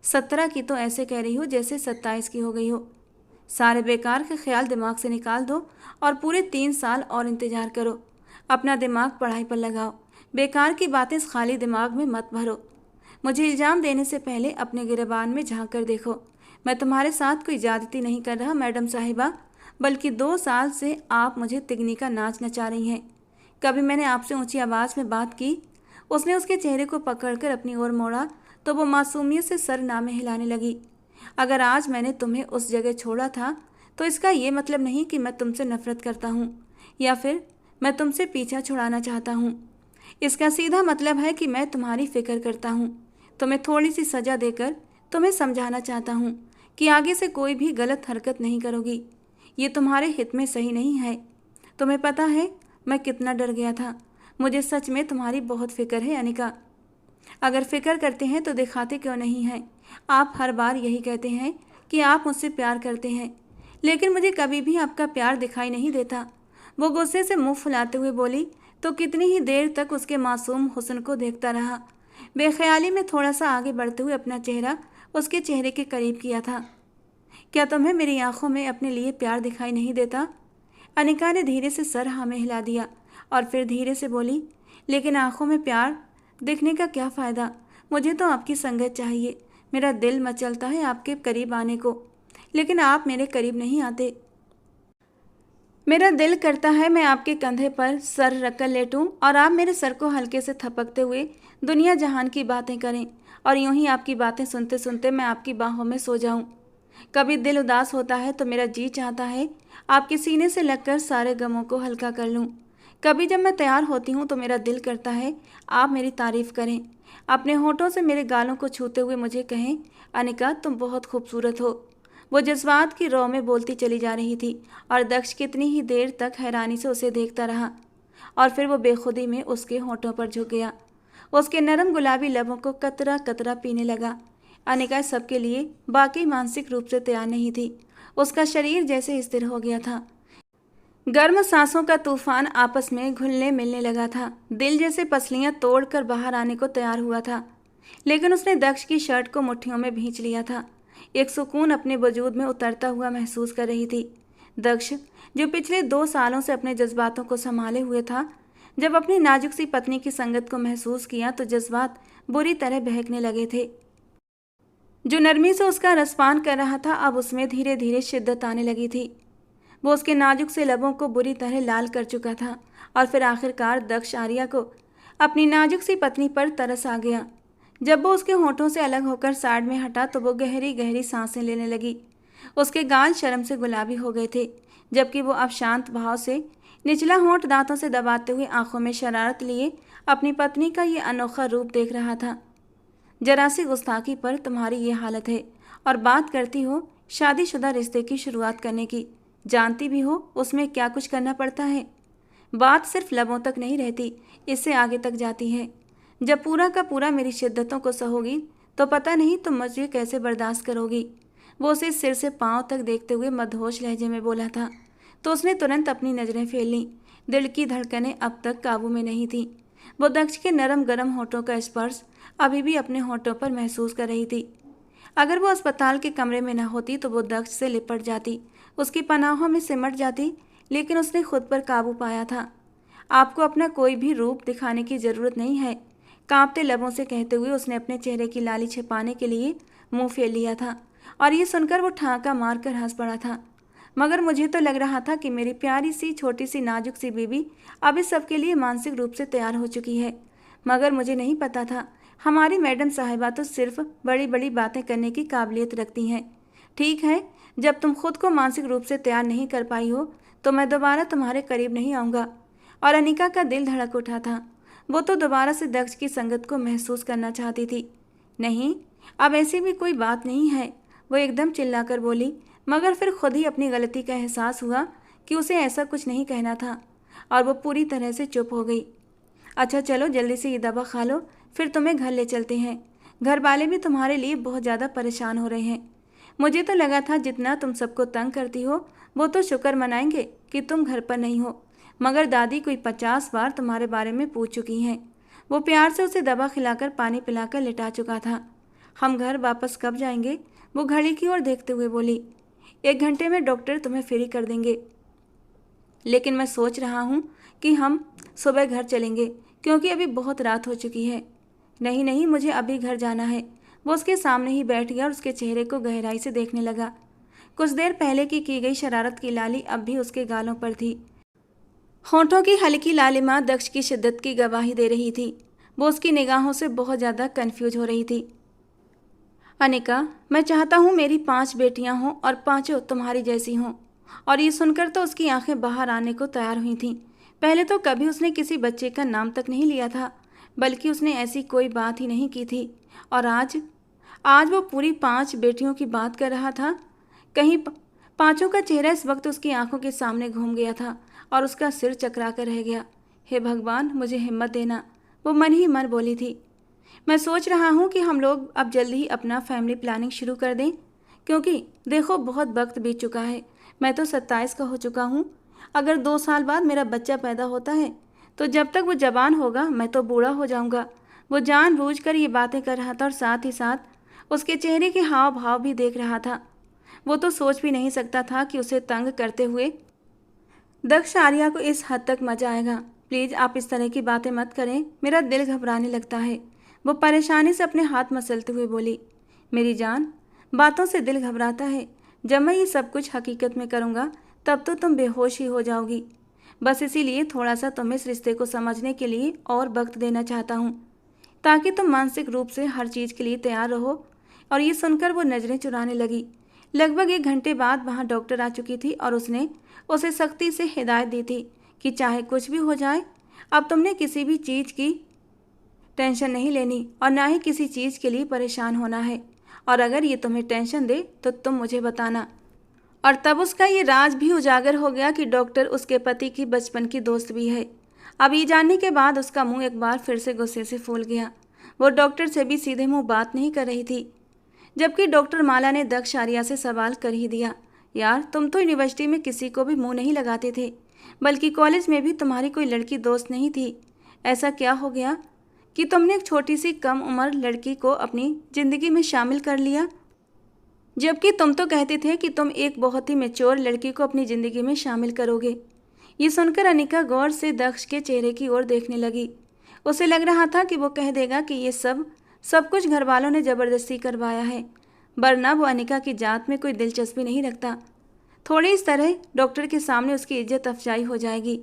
17 की तो ऐसे कह रही हो जैसे 27 की हो गई हो। सारे बेकार के ख्याल दिमाग से निकाल दो और पूरे 3 साल और इंतजार करो। अपना दिमाग पढ़ाई पर लगाओ। बेकार की बातें इस खाली दिमाग में मत भरो। मुझे इल्ज़ाम देने से पहले अपने गिरबान में झांक कर देखो। मैं तुम्हारे साथ कोई ज्यादती नहीं कर रहा मैडम साहिबा, बल्कि 2 साल से आप मुझे तिगनी का नाच नचा रही हैं। कभी मैंने आपसे ऊंची आवाज़ में बात की? उसने उसके चेहरे को पकड़कर अपनी ओर मोड़ा तो वो मासूमियत से सर नामे हिलाने लगी। अगर आज मैंने तुम्हें उस जगह छोड़ा था तो इसका ये मतलब नहीं कि मैं तुमसे नफरत करता हूँ या फिर मैं तुमसे पीछा छुड़ाना चाहता हूँ। इसका सीधा मतलब है कि मैं तुम्हारी फिक्र करता हूँ। तुम्हें थोड़ी सी सज़ा देकर तुम्हें समझाना चाहता हूँ कि आगे से कोई भी गलत हरकत नहीं करोगी। ये तुम्हारे हित में सही नहीं है। तुम्हें पता है मैं कितना डर गया था। मुझे सच में तुम्हारी बहुत फिक्र है अनिका। अगर फिक्र करते हैं तो दिखाते क्यों नहीं हैं? आप हर बार यही कहते हैं कि आप मुझसे प्यार करते हैं, लेकिन मुझे कभी भी आपका प्यार दिखाई नहीं देता। वो गुस्से से मुंह फुलाते हुए बोली तो कितनी ही देर तक उसके मासूम हुस्न को देखता रहा। बेख्याली में थोड़ा सा आगे बढ़ते हुए अपना चेहरा उसके चेहरे के करीब किया था। क्या तुम्हें मेरी आंखों में अपने लिए प्यार दिखाई नहीं देता? अनिका ने धीरे से सर हाँ में हिला दिया और फिर धीरे से बोली, लेकिन आंखों में प्यार दिखने का क्या फ़ायदा? मुझे तो आपकी संगत चाहिए। मेरा दिल मचलता है आपके करीब आने को, लेकिन आप मेरे करीब नहीं आते। मेरा दिल करता है मैं आपके कंधे पर सर रखकर लेटूं और आप मेरे सर को हल्के से थपकते हुए दुनिया जहान की बातें करें और यूं ही आपकी बातें सुनते सुनते मैं आपकी बाहों में सो जाऊं। कभी दिल उदास होता है तो मेरा जी चाहता है आपके सीने से लगकर सारे गमों को हल्का कर लूं। कभी जब मैं तैयार होती हूं तो मेरा दिल करता है आप मेरी तारीफ करें, अपने होठों से मेरे गालों को छूते हुए मुझे कहें, अनिका तुम बहुत खूबसूरत हो। वो जज्बात की रौ में बोलती चली जा रही थी और दक्ष कितनी ही देर तक हैरानी से उसे देखता रहा और फिर वो बेखुदी में उसके होठों पर झुक गया। उसके नरम गुलाबी लबों को कतरा कतरा पीने लगा। अनिका सबके लिए बाकी मानसिक रूप से तैयार नहीं थी। उसका शरीर जैसे स्थिर हो गया था। गर्म सांसों का तूफान आपस में घुलने मिलने लगा था। दिल जैसे पसलियां तोड़कर बाहर आने को तैयार हुआ था, लेकिन उसने दक्ष की शर्ट को मुट्ठियों में भींच लिया था। एक सुकून अपने वजूद में उतरता हुआ महसूस कर रही थी। दक्ष, जो पिछले 2 सालों से अपने जज्बातों को संभाले हुए था, जब अपनी नाजुक सी पत्नी की संगत को महसूस किया तो जज्बात बुरी तरह बहकने लगे थे। जो नरमी से उसका रसपान कर रहा था अब उसमें धीरे धीरे शिद्दत आने लगी थी। वो उसके नाजुक से लबों को बुरी तरह लाल कर चुका था और फिर आखिरकार दक्ष आर्या को अपनी नाजुक सी पत्नी पर तरस आ गया। जब वो उसके होठों से अलग होकर साइड में हटा तो वो गहरी गहरी सांसें लेने लगी। उसके गाल शर्म से गुलाबी हो गए थे, जबकि वो अब शांत भाव से निचला होंठ दांतों से दबाते हुए आंखों में शरारत लिए अपनी पत्नी का ये अनोखा रूप देख रहा था। जरा सी गुस्ताखी पर तुम्हारी ये हालत है और बात करती हो शादीशुदा रिश्ते की शुरुआत करने की। जानती भी हो उसमें क्या कुछ करना पड़ता है। बात सिर्फ लबों तक नहीं रहती, इससे आगे तक जाती है। जब पूरा का पूरा मेरी शिद्दतों को सहोगी तो पता नहीं तुम मुझे कैसे बर्दाश्त करोगी। वो उसे सिर से पांव तक देखते हुए मदहोश लहजे में बोला था तो उसने तुरंत अपनी नज़रें फेर लीं। दिल की धड़कनें अब तक काबू में नहीं थीं। वो दक्ष के नरम गरम होठों का स्पर्श अभी भी अपने होठों पर महसूस कर रही थी। अगर वो अस्पताल के कमरे में न होती तो वो दक्ष से लिपट जाती, उसकी पनाहों में सिमट जाती, लेकिन उसने खुद पर काबू पाया था। आपको अपना कोई भी रूप दिखाने की ज़रूरत नहीं है, कांपते लबों से कहते हुए उसने अपने चेहरे की लाली छिपाने के लिए मुंह फेर लिया था और ये सुनकर वो ठाका मारकर हंस पड़ा था। मगर मुझे तो लग रहा था कि मेरी प्यारी सी छोटी सी नाजुक सी बीबी अब इस सब के लिए मानसिक रूप से तैयार हो चुकी है। मगर मुझे नहीं पता था हमारी मैडम साहिबा तो सिर्फ बड़ी बड़ी बातें करने की काबिलियत रखती हैं। ठीक है, जब तुम खुद को मानसिक रूप से तैयार नहीं कर पाई हो तो मैं दोबारा तुम्हारे करीब नहीं आऊँगा। और अनिका का दिल धड़क उठा था। वो तो दोबारा से दक्ष की संगत को महसूस करना चाहती थी। नहीं, अब ऐसी भी कोई बात नहीं है, वो एकदम चिल्लाकर बोली, मगर फिर खुद ही अपनी गलती का एहसास हुआ कि उसे ऐसा कुछ नहीं कहना था और वो पूरी तरह से चुप हो गई। अच्छा चलो जल्दी से ये दवा खा लो, फिर तुम्हें घर ले चलते हैं। घर वाले भी तुम्हारे लिए बहुत ज़्यादा परेशान हो रहे हैं। मुझे तो लगा था जितना तुम सबको तंग करती हो वो तो शुक्र मनाएंगे कि तुम घर पर नहीं हो, मगर दादी कोई 50 बार तुम्हारे बारे में पूछ चुकी हैं। वो प्यार से उसे दवा खिलाकर पानी पिलाकर लिटा चुका था। हम घर वापस कब जाएंगे? वो घड़ी की ओर देखते हुए बोली, 1 घंटे में डॉक्टर तुम्हें फ्री कर देंगे। लेकिन मैं सोच रहा हूँ कि हम सुबह घर चलेंगे क्योंकि अभी बहुत रात हो चुकी है। नहीं नहीं, मुझे अभी घर जाना है। वो उसके सामने ही बैठ गया और उसके चेहरे को गहराई से देखने लगा। कुछ देर पहले की गई शरारत की लाली अब भी उसके गालों पर थी। होठों की हल्की लालिमा दक्ष की शिद्दत की गवाही दे रही थी। वो उसकी निगाहों से बहुत ज़्यादा कन्फ्यूज हो रही थी। अनिका, मैं चाहता हूँ मेरी 5 बेटियाँ हों और पांचों तुम्हारी जैसी हों। और ये सुनकर तो उसकी आंखें बाहर आने को तैयार हुई थीं। पहले तो कभी उसने किसी बच्चे का नाम तक नहीं लिया था, बल्कि उसने ऐसी कोई बात ही नहीं की थी। और आज वो पूरी 5 बेटियों की बात कर रहा था। कहीं पांचों का चेहरा इस वक्त उसकी आंखों के सामने घूम गया था और उसका सिर चकरा कर रह गया। हे भगवान, मुझे हिम्मत देना, वो मन ही मन बोली थी। मैं सोच रहा हूँ कि हम लोग अब जल्दी ही अपना फैमिली प्लानिंग शुरू कर दें, क्योंकि देखो बहुत वक्त बीत चुका है। मैं तो 27 का हो चुका हूँ। अगर 2 साल बाद मेरा बच्चा पैदा होता है तो जब तक वो जवान होगा मैं तो बूढ़ा हो जाऊँगा। वो जानबूझकर ये बातें कर रहा था और साथ ही साथ उसके चेहरे के हाव भाव भी देख रहा था। वो तो सोच भी नहीं सकता था कि उसे तंग करते हुए दक्ष आर्या को इस हद तक मजा आएगा। प्लीज़ आप इस तरह की बातें मत करें, मेरा दिल घबराने लगता है। वो परेशानी से अपने हाथ मसलते हुए बोली, मेरी जान, बातों से दिल घबराता है। जब मैं ये सब कुछ हकीकत में करूँगा तब तो तुम बेहोश ही हो जाओगी। बस इसीलिए थोड़ा सा तुम्हें इस रिश्ते को समझने के लिए और वक्त देना चाहता हूँ, ताकि तुम मानसिक रूप से हर चीज़ के लिए तैयार रहो। और ये सुनकर वो नज़रें चुराने लगी। लगभग 1 घंटे बाद वहाँ डॉक्टर आ चुकी थी और उसने उसे सख्ती से हिदायत दी थी कि चाहे कुछ भी हो जाए, अब तुमने किसी भी चीज़ की टेंशन नहीं लेनी और ना ही किसी चीज़ के लिए परेशान होना है। और अगर ये तुम्हें टेंशन दे तो तुम मुझे बताना। और तब उसका ये राज भी उजागर हो गया कि डॉक्टर उसके पति की बचपन की दोस्त भी है। अब ये जानने के बाद उसका मुंह एक बार फिर से गुस्से से फूल गया। वो डॉक्टर से भी सीधे मुंह बात नहीं कर रही थी, जबकि डॉक्टर माला ने दक्ष आर्या से सवाल कर ही दिया। यार, तुम तो यूनिवर्सिटी में किसी को भी मुंह नहीं लगाते थे, बल्कि कॉलेज में भी तुम्हारी कोई लड़की दोस्त नहीं थी। ऐसा क्या हो गया कि तुमने एक छोटी सी कम उम्र लड़की को अपनी ज़िंदगी में शामिल कर लिया, जबकि तुम तो कहते थे कि तुम एक बहुत ही मैच्योर लड़की को अपनी ज़िंदगी में शामिल करोगे। ये सुनकर अनिका गौर से दक्ष के चेहरे की ओर देखने लगी। उसे लग रहा था कि वो कह देगा कि ये सब कुछ घर वालों ने ज़बरदस्ती करवाया है, वरना वो अनिका की जात में कोई दिलचस्पी नहीं रखता। थोड़ी इस तरह डॉक्टर के सामने उसकी इज्जत अफजाई हो जाएगी।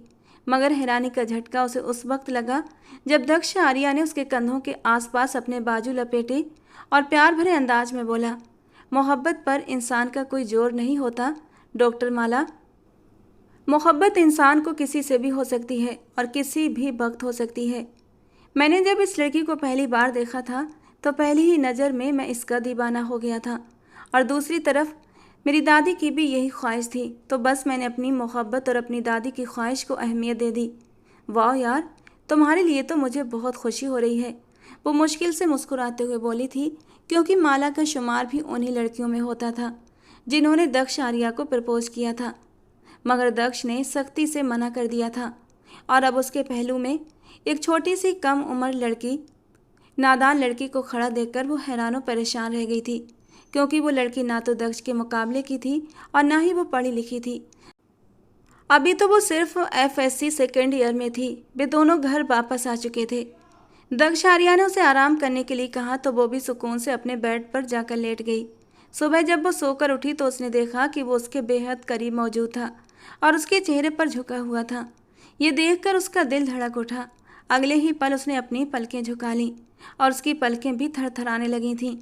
मगर हैरानी का झटका उसे उस वक्त लगा जब दक्ष आर्या ने उसके कंधों के आसपास अपने बाजू लपेटे और प्यार भरे अंदाज में बोला, मोहब्बत पर इंसान का कोई जोर नहीं होता डॉक्टर माला। मोहब्बत इंसान को किसी से भी हो सकती है और किसी भी वक्त हो सकती है। मैंने जब इस लड़की को पहली बार देखा था तो पहली ही नज़र में मैं इसका दीवाना हो गया था, और दूसरी तरफ मेरी दादी की भी यही ख्वाहिश थी, तो बस मैंने अपनी मोहब्बत और अपनी दादी की ख्वाहिश को अहमियत दे दी। वाह यार, तुम्हारे लिए तो मुझे बहुत खुशी हो रही है, वो मुश्किल से मुस्कुराते हुए बोली थी, क्योंकि माला का शुमार भी उन्हीं लड़कियों में होता था जिन्होंने दक्ष आर्या को प्रपोज किया था। मगर दक्ष ने सख्ती से मना कर दिया था, और अब उसके पहलू में एक छोटी सी कम उम्र लड़की, नादान लड़की को खड़ा देखकर वो हैरान और परेशान रह गई थी, क्योंकि वो लड़की ना तो दक्ष के मुकाबले की थी और ना ही वो पढ़ी लिखी थी। अभी तो वो सिर्फ FSC सेकेंड ईयर में थी। वे दोनों घर वापस आ चुके थे। दक्ष आर्या ने उसे आराम करने के लिए कहा तो वो भी सुकून से अपने बेड पर जाकर लेट गई। सुबह जब वो सोकर उठी तो उसने देखा कि वो उसके बेहद करीब मौजूद था और उसके चेहरे पर झुका हुआ था। ये देखकर उसका दिल धड़क उठा। अगले ही पल उसने अपनी पलकें झुका लीं और उसकी पलकें भी थरथराने लगी थीं।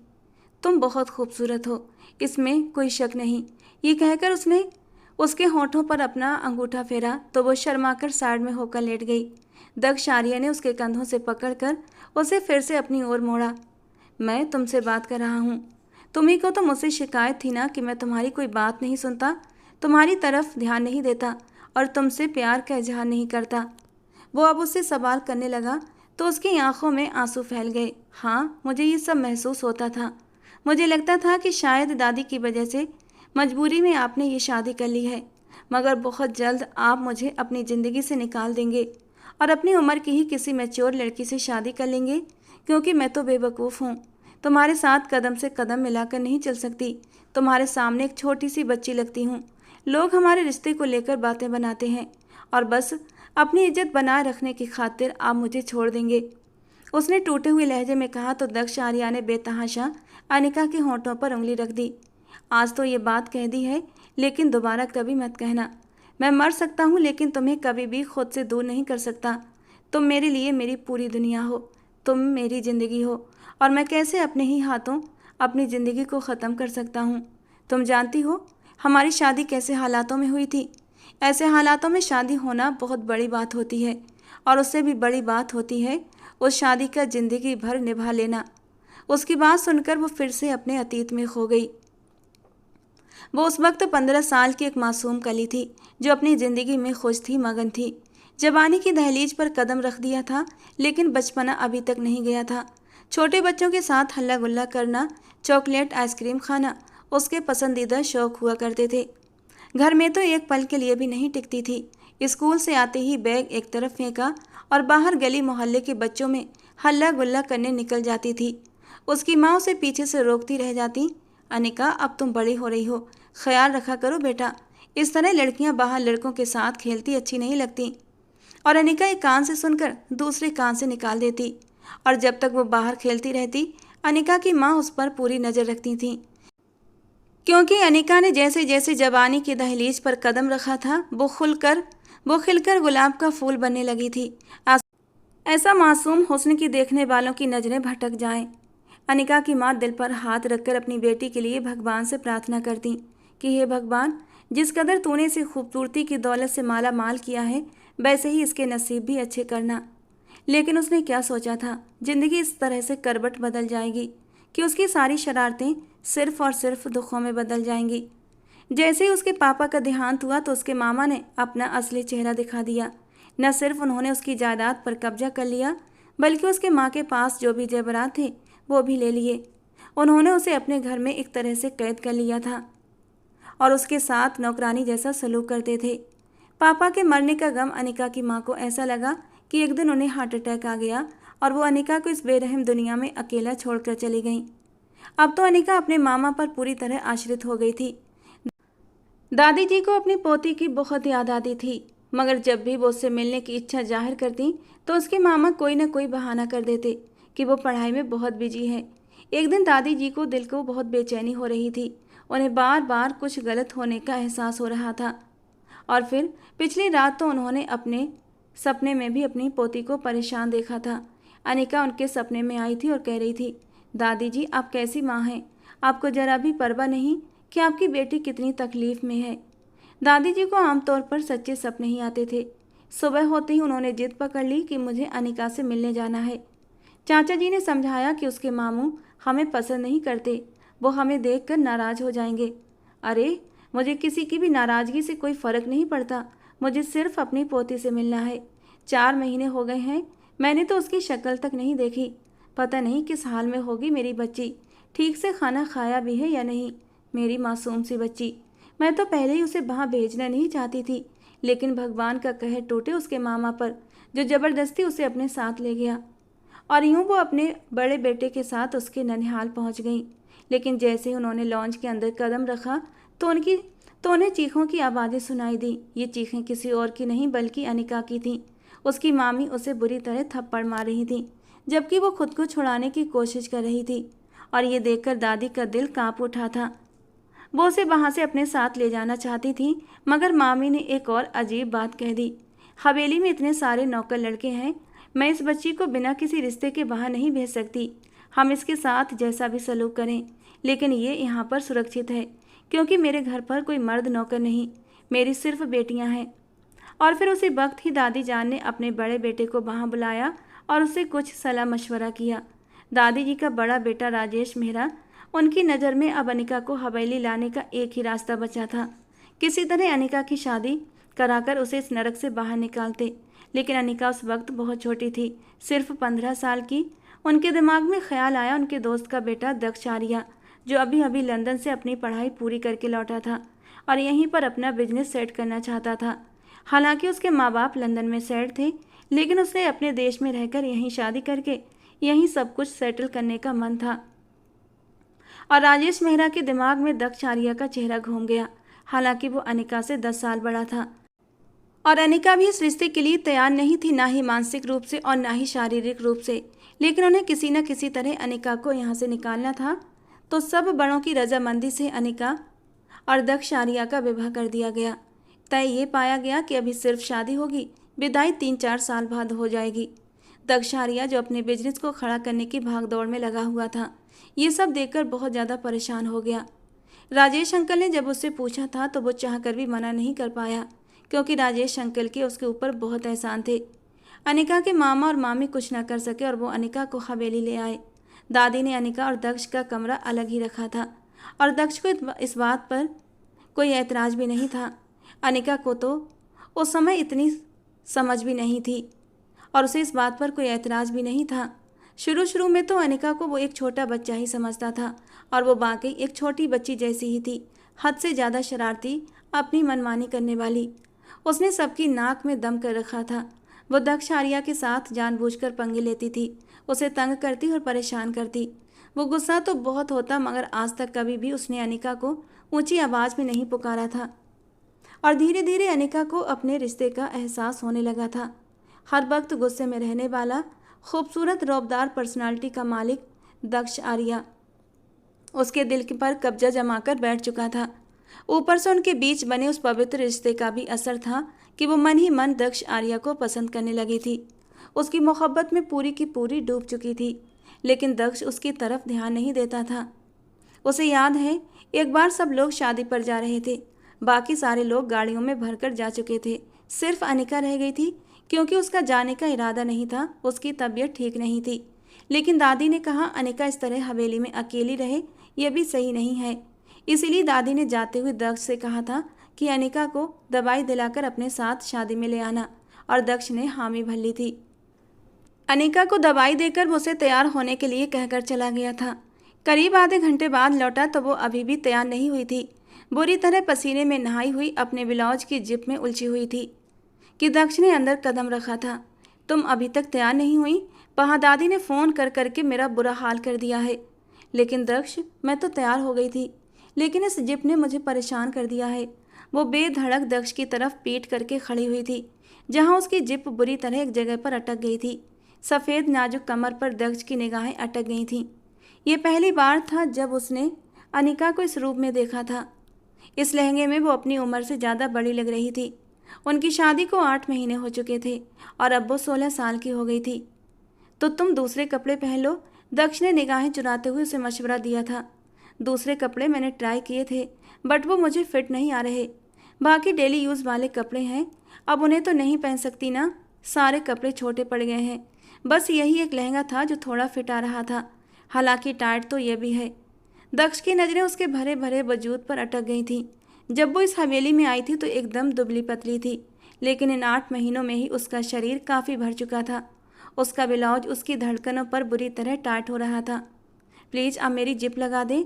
तुम बहुत खूबसूरत हो, इसमें कोई शक नहीं। ये कहकर उसने उसके होठों पर अपना अंगूठा फेरा तो वो शर्माकर साइड में होकर लेट गई। दक्ष आर्या ने उसके कंधों से पकड़कर उसे फिर से अपनी ओर मोड़ा। मैं तुमसे बात कर रहा हूँ। तुम्ही को तो मुझसे शिकायत थी ना कि मैं तुम्हारी कोई बात नहीं सुनता, तुम्हारी तरफ ध्यान नहीं देता और तुमसे प्यार का इजहार नहीं करता। वो अब उससे सवाल करने लगा तो उसकी आंखों में आंसू फैल गए। हाँ, मुझे ये सब महसूस होता था। मुझे लगता था कि शायद दादी की वजह से मजबूरी में आपने ये शादी कर ली है, मगर बहुत जल्द आप मुझे अपनी ज़िंदगी से निकाल देंगे और अपनी उम्र की ही किसी मैच्योर लड़की से शादी कर लेंगे, क्योंकि मैं तो बेवकूफ़ हूँ। तुम्हारे साथ कदम से कदम मिलाकर नहीं चल सकती। तुम्हारे सामने एक छोटी सी बच्ची लगती हूँ। लोग हमारे रिश्ते को लेकर बातें बनाते हैं और बस अपनी इज्जत बनाए रखने की खातिर आप मुझे छोड़ देंगे। उसने टूटे हुए लहजे में कहा तो दक्ष आर्या ने बेतहाशा अनिका के होंठों पर उंगली रख दी। आज तो ये बात कह दी है, लेकिन दोबारा कभी मत कहना। मैं मर सकता हूँ लेकिन तुम्हें कभी भी खुद से दूर नहीं कर सकता। तुम मेरे लिए मेरी पूरी दुनिया हो, तुम मेरी ज़िंदगी हो, और मैं कैसे अपने ही हाथों अपनी ज़िंदगी को ख़त्म कर सकता हूँ। तुम जानती हो हमारी शादी कैसे हालातों में हुई थी। ऐसे हालातों में शादी होना बहुत बड़ी बात होती है, और उससे भी बड़ी बात होती है उस शादी का ज़िंदगी भर निभा लेना। उसकी बात सुनकर वो फिर से अपने अतीत में खो गई। वो उस वक्त 15 साल की एक मासूम कली थी जो अपनी ज़िंदगी में खुश थी, मगन थी। जवानी की दहलीज पर कदम रख दिया था, लेकिन बचपना अभी तक नहीं गया था। छोटे बच्चों के साथ हल्ला गुल्ला करना, चॉकलेट आइसक्रीम खाना उसके पसंदीदा शौक हुआ करते थे। घर में तो एक पल के लिए भी नहीं टिकती थी। स्कूल से आते ही बैग एक तरफ फेंका और बाहर गली मोहल्ले के बच्चों में हल्ला गुल्ला करने निकल जाती थी। उसकी माँ उसे पीछे से रोकती रह जाती। अनिका, अब तुम बड़ी हो रही हो, ख्याल रखा करो बेटा। इस तरह लड़कियां बाहर लड़कों के साथ खेलती अच्छी नहीं लगती। और अनिका एक कान से सुनकर दूसरे कान से निकाल देती, और जब तक वो बाहर खेलती रहती अनिका की माँ उस पर पूरी नज़र रखती थी। क्योंकि अनिका ने जैसे जैसे जवानी की दहलीज पर कदम रखा था वो खिलकर गुलाब का फूल बनने लगी थी। ऐसा मासूम हुस्न की देखने वालों की नज़रें भटक जाएं। अनिका की माँ दिल पर हाथ रखकर अपनी बेटी के लिए भगवान से प्रार्थना करती कि हे भगवान, जिस कदर तूने इसे खूबसूरती की दौलत से माला माल किया है, वैसे ही इसके नसीब भी अच्छे करना। लेकिन उसने क्या सोचा था, जिंदगी इस तरह से करवट बदल जाएगी कि उसकी सारी शरारतें सिर्फ और सिर्फ दुखों में बदल जाएंगी। जैसे ही उसके पापा का देहांत हुआ तो उसके मामा ने अपना असली चेहरा दिखा दिया। न सिर्फ उन्होंने उसकी जायदाद पर कब्जा कर लिया, बल्कि उसके माँ के पास जो भी जेवरात थे वो भी ले लिए। उन्होंने उसे अपने घर में एक तरह से कैद कर लिया था और उसके साथ नौकरानी जैसा सलूक करते थे। पापा के मरने का गम अनिका की माँ को ऐसा लगा कि एक दिन उन्हें हार्ट अटैक आ गया और वो अनिका को इस बेरहम दुनिया में अकेला छोड़कर चली गईं। अब तो अनिका अपने मामा पर पूरी तरह आश्रित हो गई थी। दादी जी को अपनी पोती की बहुत याद आती थी, मगर जब भी वो उससे मिलने की इच्छा जाहिर करती तो उसके मामा कोई न कोई बहाना कर देते कि वो पढ़ाई में बहुत बिजी है। एक दिन दादी जी को दिल को बहुत बेचैनी हो रही थी। उन्हें बार बार कुछ गलत होने का एहसास हो रहा था। और फिर पिछली रात तो उन्होंने अपने सपने में भी अपनी पोती को परेशान देखा था। अनिका उनके सपने में आई थी और कह रही थी, दादी जी आप कैसी माँ हैं? आपको जरा भी परवाह नहीं कि आपकी बेटी कितनी तकलीफ़ में है। दादी जी को आमतौर पर सच्चे सपने ही आते थे। सुबह होते ही उन्होंने जिद पकड़ ली कि मुझे अनिका से मिलने जाना है। चाचा जी ने समझाया कि उसके मामू हमें पसंद नहीं करते, वो हमें देखकर नाराज़ हो जाएंगे। अरे, मुझे किसी की भी नाराज़गी से कोई फ़र्क नहीं पड़ता, मुझे सिर्फ अपनी पोती से मिलना है। 4 महीने हो गए हैं, मैंने तो उसकी शक्ल तक नहीं देखी। पता नहीं किस हाल में होगी मेरी बच्ची, ठीक से खाना खाया भी है या नहीं। मेरी मासूम सी बच्ची, मैं तो पहले ही उसे वहाँ भेजना नहीं चाहती थी, लेकिन भगवान का कहर टूटे उसके मामा पर, जो ज़बरदस्ती उसे अपने साथ ले गया। और यूं वो अपने बड़े बेटे के साथ उसके ननिहाल पहुंच गईं। लेकिन जैसे ही उन्होंने लॉन्च के अंदर कदम रखा तो उन्हें चीखों की आवाज़ें सुनाई दी। ये चीखें किसी और की नहीं बल्कि अनिका की थीं। उसकी मामी उसे बुरी तरह थप्पड़ मार रही थी, जबकि वो खुद को छुड़ाने की कोशिश कर रही थी। और ये देखकर दादी का दिल कांप उठा था। वो उसे वहाँ से अपने साथ ले जाना चाहती थी, मगर मामी ने एक और अजीब बात कह दी। हवेली में इतने सारे नौकर लड़के हैं, मैं इस बच्ची को बिना किसी रिश्ते के बाहर नहीं भेज सकती। हम इसके साथ जैसा भी सलूक करें, लेकिन ये यहाँ पर सुरक्षित है, क्योंकि मेरे घर पर कोई मर्द नौकर नहीं, मेरी सिर्फ बेटियाँ हैं। और फिर उसी वक्त ही दादी जान ने अपने बड़े बेटे को वहाँ बुलाया और उससे कुछ सलाह मशवरा किया। दादी जी का बड़ा बेटा राजेश मेहरा, उनकी नज़र में अब अनिका को हवेली लाने का एक ही रास्ता बचा था। किसी तरह अनिका की शादी कराकर उसे इस नरक से बाहर निकालते। लेकिन अनिका उस वक्त बहुत छोटी थी, सिर्फ 15 साल की। उनके दिमाग में ख्याल आया उनके दोस्त का बेटा दक्ष आर्या, जो अभी अभी लंदन से अपनी पढ़ाई पूरी करके लौटा था और यहीं पर अपना बिजनेस सेट करना चाहता था। हालांकि उसके माँ बाप लंदन में सेट थे, लेकिन उसे अपने देश में रहकर यहीं शादी करके यहीं सब कुछ सेटल करने का मन था। और राजेश मेहरा के दिमाग में दक्ष आर्या का चेहरा घूम गया। हालांकि वो अनिका से 10 साल बड़ा था और अनिका भी इस रिश्ते के लिए तैयार नहीं थी, ना ही मानसिक रूप से और ना ही शारीरिक रूप से। लेकिन उन्हें किसी न किसी तरह अनिका को यहाँ से निकालना था। तो सब बड़ों की रजामंदी से अनिका और दक्ष आर्या का विवाह कर दिया गया। तय ये पाया गया कि अभी सिर्फ शादी होगी, विदाई 3-4 साल बाद हो जाएगी। दक्ष आर्या, जो अपने बिजनेस को खड़ा करने की भागदौड़ में लगा हुआ था, ये सब देखकर बहुत ज़्यादा परेशान हो गया। राजेश अंकल ने जब उससे पूछा था तो वो चाहकर भी मना नहीं कर पाया, क्योंकि राजेश अंकल के उसके ऊपर बहुत एहसान थे। अनिका के मामा और मामी कुछ न कर सके और वो अनिका को हवेली ले आए। दादी ने अनिका और दक्ष का कमरा अलग ही रखा था और दक्ष को इस बात पर कोई ऐतराज़ भी नहीं था। अनिका को तो उस समय इतनी समझ भी नहीं थी और उसे इस बात पर कोई ऐतराज़ भी नहीं था। शुरू शुरू में तो अनिका को वो एक छोटा बच्चा ही समझता था और वो वाकई एक छोटी बच्ची जैसी ही थी, हद से ज़्यादा शरारती, अपनी मनमानी करने वाली। उसने सबकी नाक में दम कर रखा था। वो दक्ष आर्या के साथ जानबूझकर पंगे लेती थी, उसे तंग करती और परेशान करती। वो गुस्सा तो बहुत होता, मगर आज तक कभी भी उसने अनिका को ऊंची आवाज़ में नहीं पुकारा था। और धीरे धीरे अनिका को अपने रिश्ते का एहसास होने लगा था। हर वक्त गुस्से में रहने वाला, खूबसूरत रौबदार पर्सनालिटी का मालिक दक्ष आर्या उसके दिल पर कब्जा जमाकर बैठ चुका था। ऊपर से उनके बीच बने उस पवित्र रिश्ते का भी असर था कि वो मन ही मन दक्ष आर्या को पसंद करने लगी थी। उसकी मोहब्बत में पूरी की पूरी डूब चुकी थी, लेकिन दक्ष उसकी तरफ ध्यान नहीं देता था। उसे याद है, एक बार सब लोग शादी पर जा रहे थे। बाकी सारे लोग गाड़ियों में भरकर जा चुके थे। सिर्फ अनिका रह गई थी, क्योंकि उसका जाने का इरादा नहीं था। उसकी तबीयत ठीक नहीं थी। लेकिन दादी ने कहा अनिका इस तरह हवेली में अकेली रहे, यह भी सही नहीं है। इसीलिए दादी ने जाते हुए दक्ष से कहा था कि अनिका को दवाई दिलाकर अपने साथ शादी में ले आना, और दक्ष ने हामी भर ली थी। अनिका को दवाई देकर वो उसे तैयार होने के लिए कहकर चला गया था। करीब आधे घंटे बाद लौटा तो वो अभी भी तैयार नहीं हुई थी। बुरी तरह पसीने में नहाई हुई अपने ब्लाउज की जिप में उलझी हुई थी कि दक्ष ने अंदर कदम रखा था। तुम अभी तक तैयार नहीं हुई? वहाँ दादी ने फ़ोन कर करके मेरा बुरा हाल कर दिया है। लेकिन दक्ष, मैं तो तैयार हो गई थी, लेकिन इस जिप ने मुझे परेशान कर दिया है। वो बेधड़क दक्ष की तरफ पीट करके खड़ी हुई थी, जहाँ उसकी जिप बुरी तरह एक जगह पर अटक गई थी। सफ़ेद नाजुक कमर पर दक्ष की निगाहें अटक गई थीं। ये पहली बार था जब उसने अनिका को इस रूप में देखा था। इस लहंगे में वो अपनी उम्र से ज़्यादा बड़ी लग रही थी। उनकी शादी को 8 महीने हो चुके थे और अब वो 16 साल की हो गई थी। तो तुम दूसरे कपड़े पहन लो, दक्ष ने निगाहें चुराते हुए उसे मशवरा दिया था। दूसरे कपड़े मैंने ट्राई किए थे, बट वो मुझे फिट नहीं आ रहे। बाकी डेली यूज़ वाले कपड़े हैं, अब उन्हें तो नहीं पहन सकती ना। सारे कपड़े छोटे पड़ गए हैं। बस यही एक लहंगा था जो थोड़ा फिट आ रहा था, हालांकि टाइट तो यह भी है। दक्ष की नज़रें उसके भरे भरे वजूद पर अटक गई थीं। जब वो इस हवेली में आई थी तो एकदम दुबली पतली थी, लेकिन इन 8 महीनों में ही उसका शरीर काफ़ी भर चुका था। उसका ब्लाउज उसकी धड़कनों पर बुरी तरह टाइट हो रहा था। प्लीज़ आप मेरी जिप लगा दें।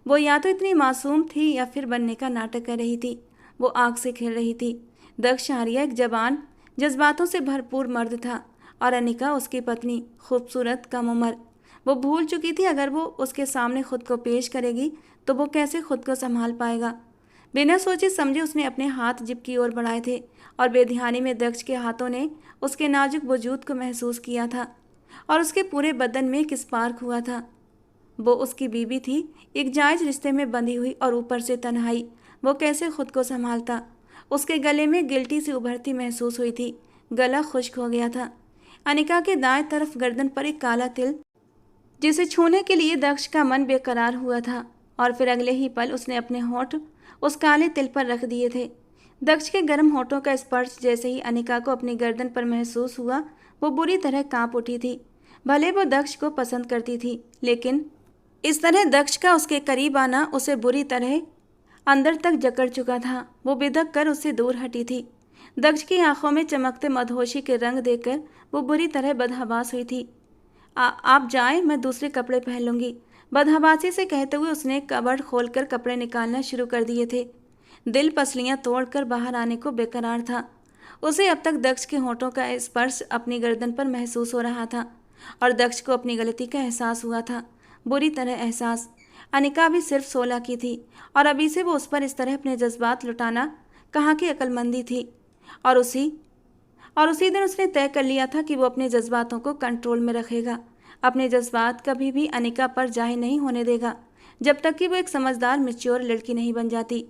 वो या तो इतनी मासूम थी या फिर बनने का नाटक कर रही थी। वो आग से खेल रही थी। दक्ष आर्या एक जवान, जज्बातों से भरपूर मर्द था, और अनिका उसकी पत्नी, खूबसूरत, कम उम्र। वो भूल चुकी थी अगर वो उसके सामने खुद को पेश करेगी तो वो कैसे खुद को संभाल पाएगा। बिना सोचे समझे उसने अपने हाथ जिप की ओर बढ़ाए थे, और बेध्यानी में दक्ष के हाथों ने उसके नाजुक वजूद को महसूस किया था, और उसके पूरे बदन में एक स्पार्क हुआ था। वो उसकी बीवी थी, एक जायज़ रिश्ते में बंधी हुई, और ऊपर से तन्हाई। वो कैसे खुद को संभालता? उसके गले में गिल्टी सी उभरती महसूस हुई थी। गला खुश्क हो गया था। अनिका के दाएं तरफ गर्दन पर एक काला तिल, जिसे छूने के लिए दक्ष का मन बेकरार हुआ था, और फिर अगले ही पल उसने अपने होंठ उस काले तिल पर रख दिए थे। दक्ष के गर्म होठों का स्पर्श जैसे ही अनिका को अपनी गर्दन पर महसूस हुआ, वो बुरी तरह कांप उठी थी। भले वो दक्ष को पसंद करती थी, लेकिन इस तरह दक्ष का उसके करीब आना उसे बुरी तरह अंदर तक जकड़ चुका था। वो बिदक कर उससे दूर हटी थी। दक्ष की आंखों में चमकते मदहोशी के रंग देखकर वो बुरी तरह बदहवास हुई थी। आप जाएं, मैं दूसरे कपड़े पहन लूँगी। बदहवासी से कहते हुए उसने कबर्ड खोलकर कपड़े निकालना शुरू कर दिए थे। दिल पसलियाँ तोड़कर बाहर आने को बेकरार था। उसे अब तक दक्ष के होठों का स्पर्श अपनी गर्दन पर महसूस हो रहा था, और दक्ष को अपनी गलती का एहसास हुआ था, बुरी तरह एहसास। अनिका भी सिर्फ 16 की थी, और अभी से वो उस पर इस तरह अपने जज्बात लुटाना कहाँ की अक्लमंदी थी। और उसी दिन उसने तय कर लिया था कि वो अपने जज्बातों को कंट्रोल में रखेगा। अपने जज्बात कभी भी अनिका पर जाहिर नहीं होने देगा, जब तक कि वो एक समझदार मैच्योर लड़की नहीं बन जाती,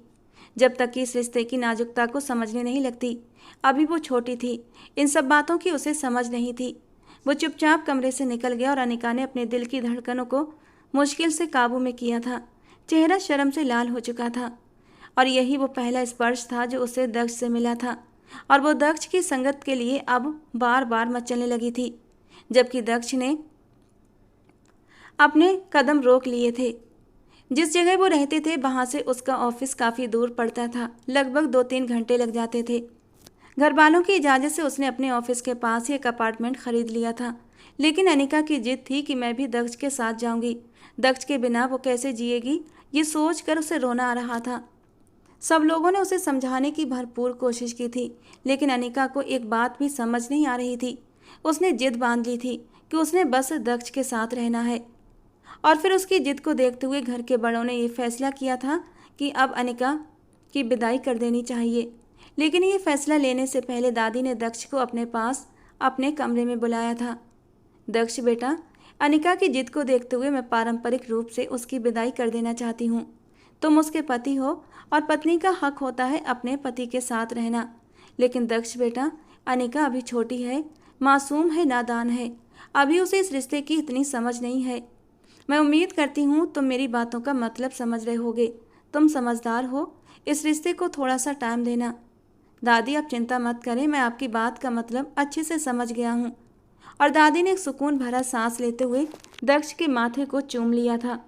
जब तक कि इस रिश्ते की नाजुकता को समझने नहीं लगती। अभी वो छोटी थी, इन सब बातों की उसे समझ नहीं थी। वो चुपचाप कमरे से निकल गया, और अनिका ने अपने दिल की धड़कनों को मुश्किल से काबू में किया था। चेहरा शर्म से लाल हो चुका था, और यही वो पहला स्पर्श था जो उसे दक्ष से मिला था, और वो दक्ष की संगत के लिए अब बार बार मचलने लगी थी। जबकि दक्ष ने अपने कदम रोक लिए थे। जिस जगह वो रहते थे वहाँ से उसका ऑफिस काफ़ी दूर पड़ता था। लगभग 2-3 घंटे लग जाते थे। घर वालों की इजाज़त से उसने अपने ऑफिस के पास ही एक अपार्टमेंट खरीद लिया था, लेकिन अनिका की जिद थी कि मैं भी दक्ष के साथ जाऊंगी। दक्ष के बिना वो कैसे जिएगी, ये सोच कर उसे रोना आ रहा था। सब लोगों ने उसे समझाने की भरपूर कोशिश की थी, लेकिन अनिका को एक बात भी समझ नहीं आ रही थी। उसने जिद बांध ली थी कि उसने बस दक्ष के साथ रहना है, और फिर उसकी जिद को देखते हुए घर के बड़ों ने ये फैसला किया था कि अब अनिका की विदाई कर देनी चाहिए। लेकिन ये फैसला लेने से पहले दादी ने दक्ष को अपने पास अपने कमरे में बुलाया था। दक्ष बेटा, अनिका की जिद को देखते हुए मैं पारंपरिक रूप से उसकी विदाई कर देना चाहती हूँ। तुम उसके पति हो और पत्नी का हक होता है अपने पति के साथ रहना। लेकिन दक्ष बेटा, अनिका अभी छोटी है, मासूम है, नादान है। अभी उसे इस रिश्ते की इतनी समझ नहीं है। मैं उम्मीद करती हूँ तुम मेरी बातों का मतलब समझ रहे होगे। तुम समझदार हो, इस रिश्ते को थोड़ा सा टाइम देना। दादी आप चिंता मत करें, मैं आपकी बात का मतलब अच्छे से समझ गया हूँ। और दादी ने एक सुकून भरा सांस लेते हुए दक्ष के माथे को चूम लिया था।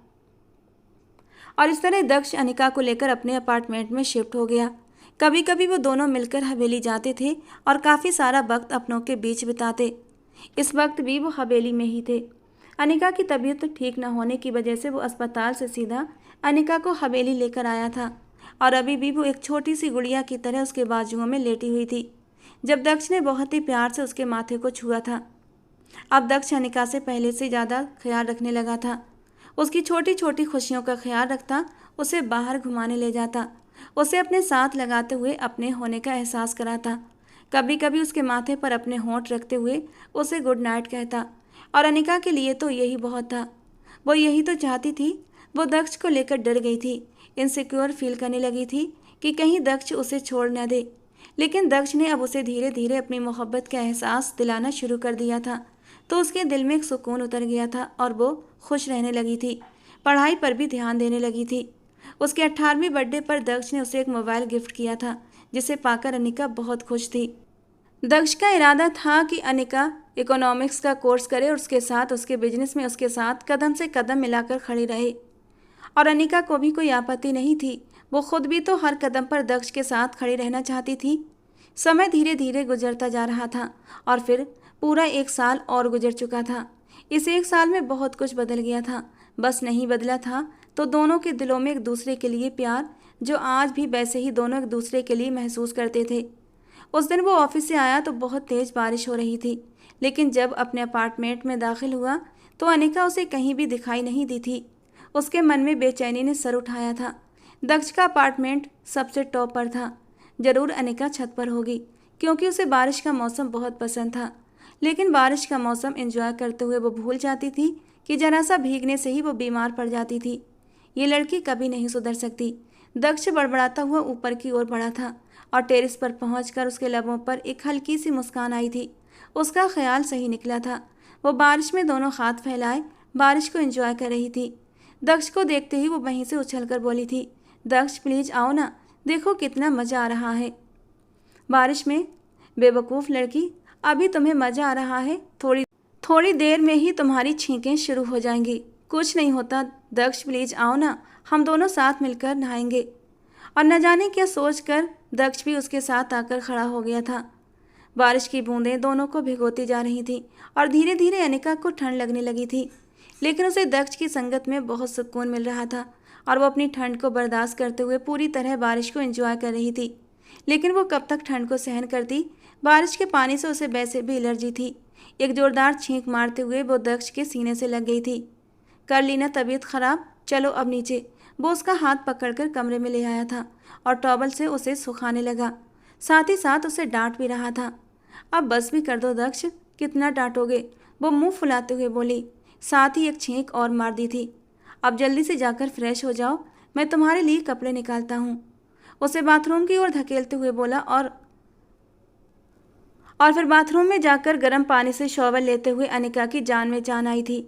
और इस तरह दक्ष अनिका को लेकर अपने अपार्टमेंट में शिफ्ट हो गया। कभी कभी वो दोनों मिलकर हवेली जाते थे और काफ़ी सारा वक्त अपनों के बीच बिताते। इस वक्त भी वो हवेली में ही थे। अनिका की तबीयत ठीक न होने की वजह से वो अस्पताल से सीधा अनिका को हवेली लेकर आया था और अभी भी वो एक छोटी सी गुड़िया की तरह उसके बाजुओं में लेटी हुई थी जब दक्ष ने बहुत ही प्यार से उसके माथे को छुआ था। अब दक्ष अनिका से पहले से ज़्यादा ख्याल रखने लगा था। उसकी छोटी छोटी खुशियों का ख्याल रखता, उसे बाहर घुमाने ले जाता, उसे अपने साथ लगाते हुए अपने होने का एहसास कराता। कभी कभी उसके माथे पर अपने होंठ रखते हुए उसे गुड नाइट कहता। और अनिका के लिए तो यही बहुत था। वो यही तो चाहती थी। वो दक्ष को लेकर डर गई थी, इनसिक्योर फील करने लगी थी कि कहीं दक्ष उसे छोड़ न दे। लेकिन दक्ष ने अब उसे धीरे धीरे अपनी मोहब्बत का एहसास दिलाना शुरू कर दिया था, तो उसके दिल में एक सुकून उतर गया था और वो खुश रहने लगी थी। पढ़ाई पर भी ध्यान देने लगी थी। उसके 18वीं बर्थडे पर दक्ष ने उसे एक मोबाइल गिफ्ट किया था, जिसे पाकर अनिका बहुत खुश थी। दक्ष का इरादा था कि अनिका इकोनॉमिक्स का कोर्स करे और उसके साथ उसके बिजनेस में उसके साथ कदम से कदम मिलाकर खड़ी रहे। और अनिका को भी कोई आपत्ति नहीं थी। वो खुद भी तो हर कदम पर दक्ष के साथ खड़ी रहना चाहती थी। समय धीरे धीरे गुजरता जा रहा था और फिर पूरा 1 साल और गुजर चुका था। इस 1 साल में बहुत कुछ बदल गया था। बस नहीं बदला था तो दोनों के दिलों में एक दूसरे के लिए प्यार, जो आज भी वैसे ही दोनों एक दूसरे के लिए महसूस करते थे। उस दिन वो ऑफिस से आया तो बहुत तेज़ बारिश हो रही थी, लेकिन जब अपने अपार्टमेंट में दाखिल हुआ तो अनिका उसे कहीं भी दिखाई नहीं दी थी। उसके मन में बेचैनी ने सर उठाया था। दक्ष का अपार्टमेंट सबसे टॉप पर था। जरूर अनिका छत पर होगी, क्योंकि उसे बारिश का मौसम बहुत पसंद था। लेकिन बारिश का मौसम एंजॉय करते हुए वो भूल जाती थी कि जरा सा भीगने से ही वो बीमार पड़ जाती थी। ये लड़की कभी नहीं सुधर सकती। दक्ष बड़बड़ाता हुआ ऊपर की ओर बढ़ा था और टेरेस पर पहुंचकर उसके लबों पर एक हल्की सी मुस्कान आई थी। उसका ख्याल सही निकला था। वो बारिश में दोनों हाथ फैलाए बारिश को एंजॉय कर रही थी। दक्ष को देखते ही वो वहीं से उछलकर बोली थी, दक्ष प्लीज आओ ना, देखो कितना मज़ा आ रहा है बारिश में। बेवकूफ़ लड़की, अभी तुम्हें मज़ा आ रहा है, थोड़ी देर में ही तुम्हारी छींकें शुरू हो जाएंगी। कुछ नहीं होता, दक्ष प्लीज आओ ना, हम दोनों साथ मिलकर नहाएंगे। और न जाने क्या सोचकर दक्ष भी उसके साथ आकर खड़ा हो गया था। बारिश की बूंदें दोनों को भिगोती जा रही थीं और धीरे धीरे अनिका को ठंड लगने लगी थी। लेकिन उसे दक्ष की संगत में बहुत सुकून मिल रहा था और वो अपनी ठंड को बर्दाश्त करते हुए पूरी तरह बारिश को एंजॉय कर रही थी। लेकिन वो कब तक ठंड को सहन करती। बारिश के पानी से उसे वैसे भी एलर्जी थी। एक जोरदार छींक मारते हुए वो दक्ष के सीने से लग गई थी। कर ली ना तबीयत खराब, चलो अब नीचे। वो उसका हाथ पकड़कर कमरे में ले आया था और टॉवल से उसे सुखाने लगा, साथ ही साथ उसे डांट भी रहा था। अब बस भी कर दो दक्ष, कितना डांटोगे, वो मुंह फुलाते हुए बोली। साथ ही एक छींक और मार दी थी। अब जल्दी से जाकर फ्रेश हो जाओ, मैं तुम्हारे लिए कपड़े निकालता हूँ। उसे बाथरूम की ओर धकेलते हुए बोला और फिर बाथरूम में जाकर गर्म पानी से शॉवर लेते हुए अनिका की जान में जान आई थी।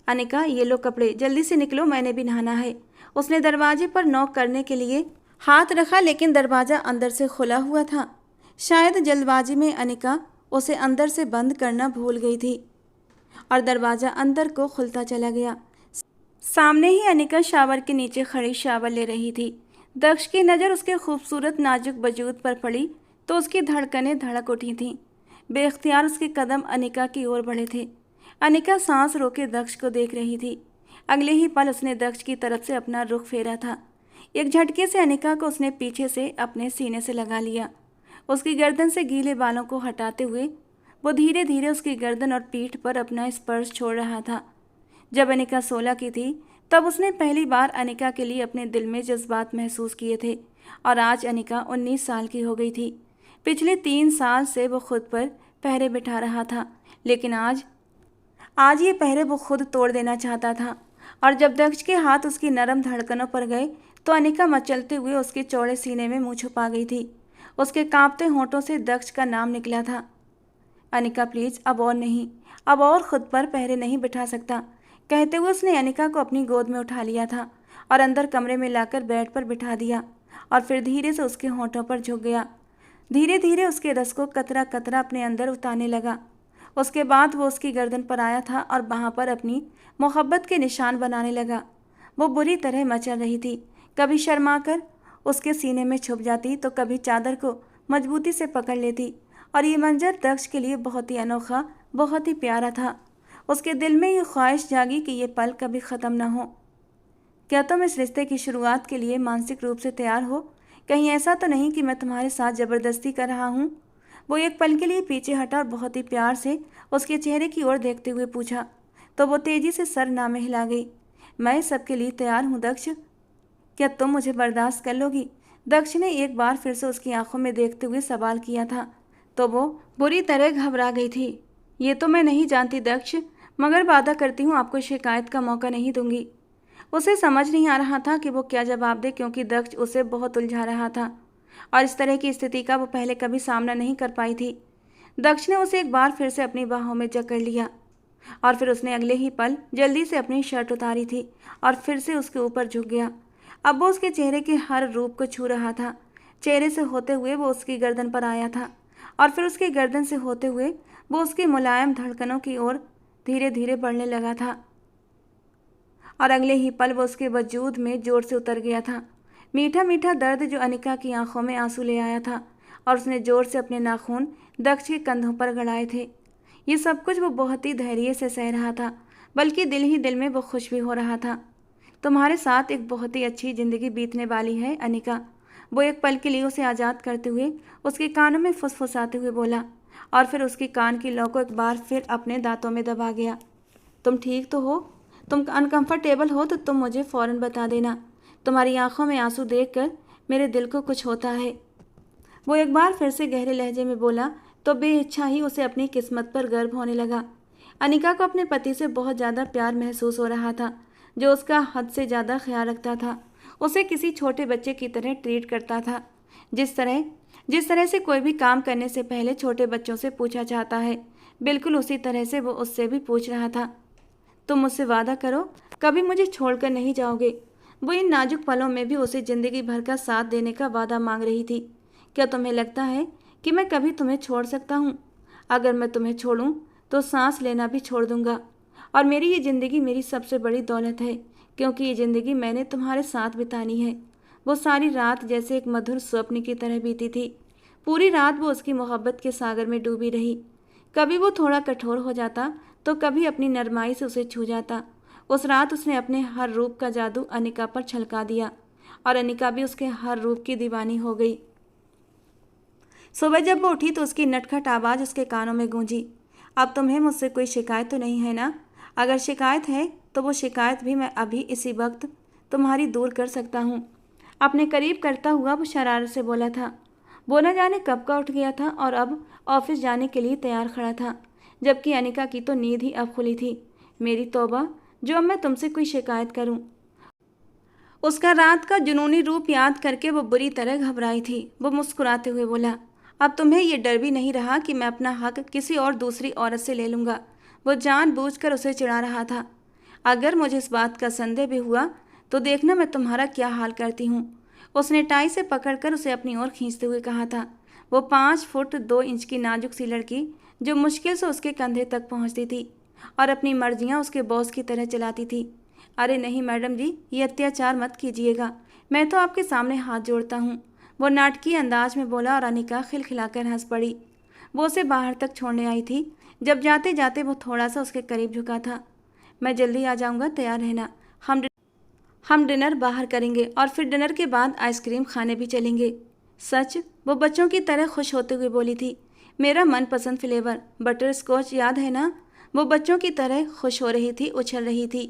अनिका, ये लो कपड़े, जल्दी से निकलो, मैंने भी नहाना है। उसने दरवाजे पर नॉक करने के लिए हाथ रखा, लेकिन दरवाज़ा अंदर से खुला हुआ था। शायद जल्दबाजी में अनिका उसे अंदर से बंद करना भूल गई थी और दरवाज़ा अंदर को खुलता चला गया। सामने ही अनिका शावर के नीचे खड़ी शावर ले रही थी। दक्ष की नज़र उसके खूबसूरत नाजुक वजूद पर पड़ी तो उसकी धड़कनें धड़क उठी थीं। बेख्तियार उसके कदम अनिका की ओर बढ़े थे। अनिका सांस रोके दक्ष को देख रही थी। अगले ही पल उसने दक्ष की तरफ से अपना रुख फेरा था। एक झटके से अनिका को उसने पीछे से अपने सीने से लगा लिया। उसकी गर्दन से गीले बालों को हटाते हुए वो धीरे धीरे उसकी गर्दन और पीठ पर अपना स्पर्श छोड़ रहा था। जब अनिका 16 की थी तब उसने पहली बार अनिका के लिए अपने दिल में जज्बात महसूस किए थे और आज अनिका 19 साल की हो गई थी। पिछले 3 साल से वो खुद पर पहरे बिठा रहा था, लेकिन आज आज ये पहरे वो खुद तोड़ देना चाहता था। और जब दक्ष के हाथ उसकी नरम धड़कनों पर गए तो अनिका मचलते हुए उसके चौड़े सीने में मुंह छुपा गई थी। उसके कांपते होंठों से दक्ष का नाम निकला था। अनिका प्लीज, अब और नहीं, अब और खुद पर पहरे नहीं बिठा सकता, कहते हुए उसने अनिका को अपनी गोद में उठा लिया था और अंदर कमरे में लाकर बेड पर बिठा दिया और फिर धीरे से उसके होंठों पर झुक गया। धीरे धीरे उसके रस को कतरा कतरा अपने अंदर उतारने लगा। उसके बाद वो उसकी गर्दन पर आया था और वहाँ पर अपनी मोहब्बत के निशान बनाने लगा। वो बुरी तरह मचल रही थी, कभी शर्माकर उसके सीने में छुप जाती तो कभी चादर को मजबूती से पकड़ लेती। और ये मंजर दक्ष के लिए बहुत ही अनोखा, बहुत ही प्यारा था। उसके दिल में ये ख्वाहिश जागी कि ये पल कभी ख़त्म ना हो। क्या तुम इस रिश्ते की शुरुआत के लिए मानसिक रूप से तैयार हो? कहीं ऐसा तो नहीं कि मैं तुम्हारे साथ ज़बरदस्ती कर रहा हूँ? वो एक पल के लिए पीछे हटा और बहुत ही प्यार से उसके चेहरे की ओर देखते हुए पूछा, तो वो तेज़ी से सर ना में हिला गई। मैं सबके लिए तैयार हूँ दक्ष, क्या तुम मुझे बर्दाश्त कर लोगी? दक्ष ने एक बार फिर से उसकी आंखों में देखते हुए सवाल किया था, तो वो बुरी तरह घबरा गई थी। ये तो मैं नहीं जानती दक्ष, मगर वादा करती हूँ आपको शिकायत का मौका नहीं दूंगी। उसे समझ नहीं आ रहा था कि वो क्या जवाब दे, क्योंकि दक्ष उसे बहुत उलझा रहा था और इस तरह की स्थिति का वो पहले कभी सामना नहीं कर पाई थी। दक्ष ने उसे एक बार फिर से अपनी बाहों में जकड़ लिया और फिर उसने अगले ही पल जल्दी से अपनी शर्ट उतारी थी और फिर से उसके ऊपर झुक गया। अब वो उसके चेहरे के हर रूप को छू रहा था। चेहरे से होते हुए वो उसकी गर्दन पर आया था और फिर उसकी गर्दन से होते हुए वो उसकी मुलायम धड़कनों की ओर धीरे धीरे बढ़ने लगा था और अगले ही पल वो उसके वजूद में जोर से उतर गया था। मीठा मीठा दर्द जो अनिका की आंखों में आंसू ले आया था और उसने जोर से अपने नाखून दक्ष के कंधों पर गड़ाए थे। ये सब कुछ वो बहुत ही धैर्य से सह रहा था, बल्कि दिल ही दिल में वो खुश भी हो रहा था। तुम्हारे साथ एक बहुत ही अच्छी ज़िंदगी बीतने वाली है अनिका, वो एक पल के लिए उसे आज़ाद करते हुए उसके कानों में फुसफुसाते हुए बोला और फिर उसकी कान की लौ को एक बार फिर अपने दांतों में दबा गया। तुम ठीक तो हो? तुम अनकंफर्टेबल हो तो तुम मुझे फ़ौरन बता देना। तुम्हारी आंखों में आंसू देखकर मेरे दिल को कुछ होता है। वो एक बार फिर से गहरे लहजे में बोला, तो बेइच्छा ही उसे अपनी किस्मत पर गर्व होने लगा। अनिका को अपने पति से बहुत ज़्यादा प्यार महसूस हो रहा था, जो उसका हद से ज़्यादा ख्याल रखता था, उसे किसी छोटे बच्चे की तरह ट्रीट करता था। जिस तरह से कोई भी काम करने से पहले छोटे बच्चों से पूछा जाता है, बिल्कुल उसी तरह से वो उससे भी पूछ रहा था। तुम मुझसे वादा करो, कभी मुझे छोड़कर नहीं जाओगे। वो इन नाजुक पलों में भी उसे ज़िंदगी भर का साथ देने का वादा मांग रही थी। क्या तुम्हें लगता है कि मैं कभी तुम्हें छोड़ सकता हूँ? अगर मैं तुम्हें छोड़ूं तो सांस लेना भी छोड़ दूंगा और मेरी ये ज़िंदगी मेरी सबसे बड़ी दौलत है, क्योंकि ये ज़िंदगी मैंने तुम्हारे साथ बितानी है। वो सारी रात जैसे एक मधुर स्वप्न की तरह बीती थी। पूरी रात वो उसकी मोहब्बत के सागर में डूबी रही। कभी वो थोड़ा कठोर हो जाता तो कभी अपनी नरमाई से उसे छू जाता। उस रात उसने अपने हर रूप का जादू अनिका पर छलका दिया और अनिका भी उसके हर रूप की दीवानी हो गई। सुबह जब वो उठी तो उसकी नटखट आवाज़ उसके कानों में गूंजी, अब तुम्हें मुझसे कोई शिकायत तो नहीं है ना? अगर शिकायत है तो वो शिकायत भी मैं अभी इसी वक्त तुम्हारी दूर कर सकता हूँ। अपने करीब करता हुआ वो शरारत से बोला था। वो न जाने कब का उठ गया था और अब ऑफिस जाने के लिए तैयार खड़ा था, जबकि अनिका की तो नींद ही अब खुली थी। मेरी तौबा, जो अब मैं तुमसे कोई शिकायत करूं। उसका रात का जुनूनी रूप याद करके वो बुरी तरह घबराई थी। वो मुस्कुराते हुए बोला, अब तुम्हें ये डर भी नहीं रहा कि मैं अपना हक किसी और दूसरी औरत से ले लूँगा। वो जानबूझकर उसे चिढ़ा रहा था। अगर मुझे इस बात का संदेह भी हुआ तो देखना मैं तुम्हारा क्या हाल करती हूँ। उसने टाई से पकड़कर उसे अपनी ओर खींचते हुए कहा था। वो 5 फुट 2 इंच की नाजुक सी लड़की जो मुश्किल से उसके कंधे तक पहुँचती थी और अपनी मर्जियाँ उसके बॉस की तरह चलाती थी। अरे नहीं मैडम जी, ये अत्याचार मत कीजिएगा, मैं तो आपके सामने हाथ जोड़ता हूँ, वो नाटकीय अंदाज में बोला और अनिका खिलखिलाकर हंस पड़ी। वो उसे बाहर तक छोड़ने आई थी जब जाते जाते वो थोड़ा सा उसके करीब झुका था। मैं जल्दी आ जाऊँगा, तैयार रहना। हम डिनर बाहर करेंगे और फिर डिनर के बाद आइसक्रीम खाने भी चलेंगे। सच? वो बच्चों की तरह खुश होते हुए बोली थी। मेरा मनपसंद फ्लेवर बटर स्कॉच, याद है ना? वो बच्चों की तरह खुश हो रही थी, उछल रही थी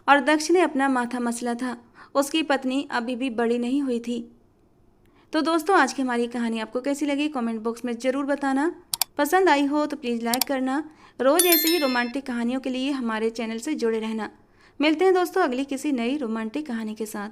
और दक्ष ने अपना माथा मसला था। उसकी पत्नी अभी भी बड़ी नहीं हुई थी। तो दोस्तों, आज की हमारी कहानी आपको कैसी लगी कमेंट बॉक्स में ज़रूर बताना। पसंद आई हो तो प्लीज़ लाइक करना। रोज़ ऐसे ही रोमांटिक कहानियों के लिए हमारे चैनल से जुड़े रहना। मिलते हैं दोस्तों अगली किसी नई रोमांटिक कहानी के साथ।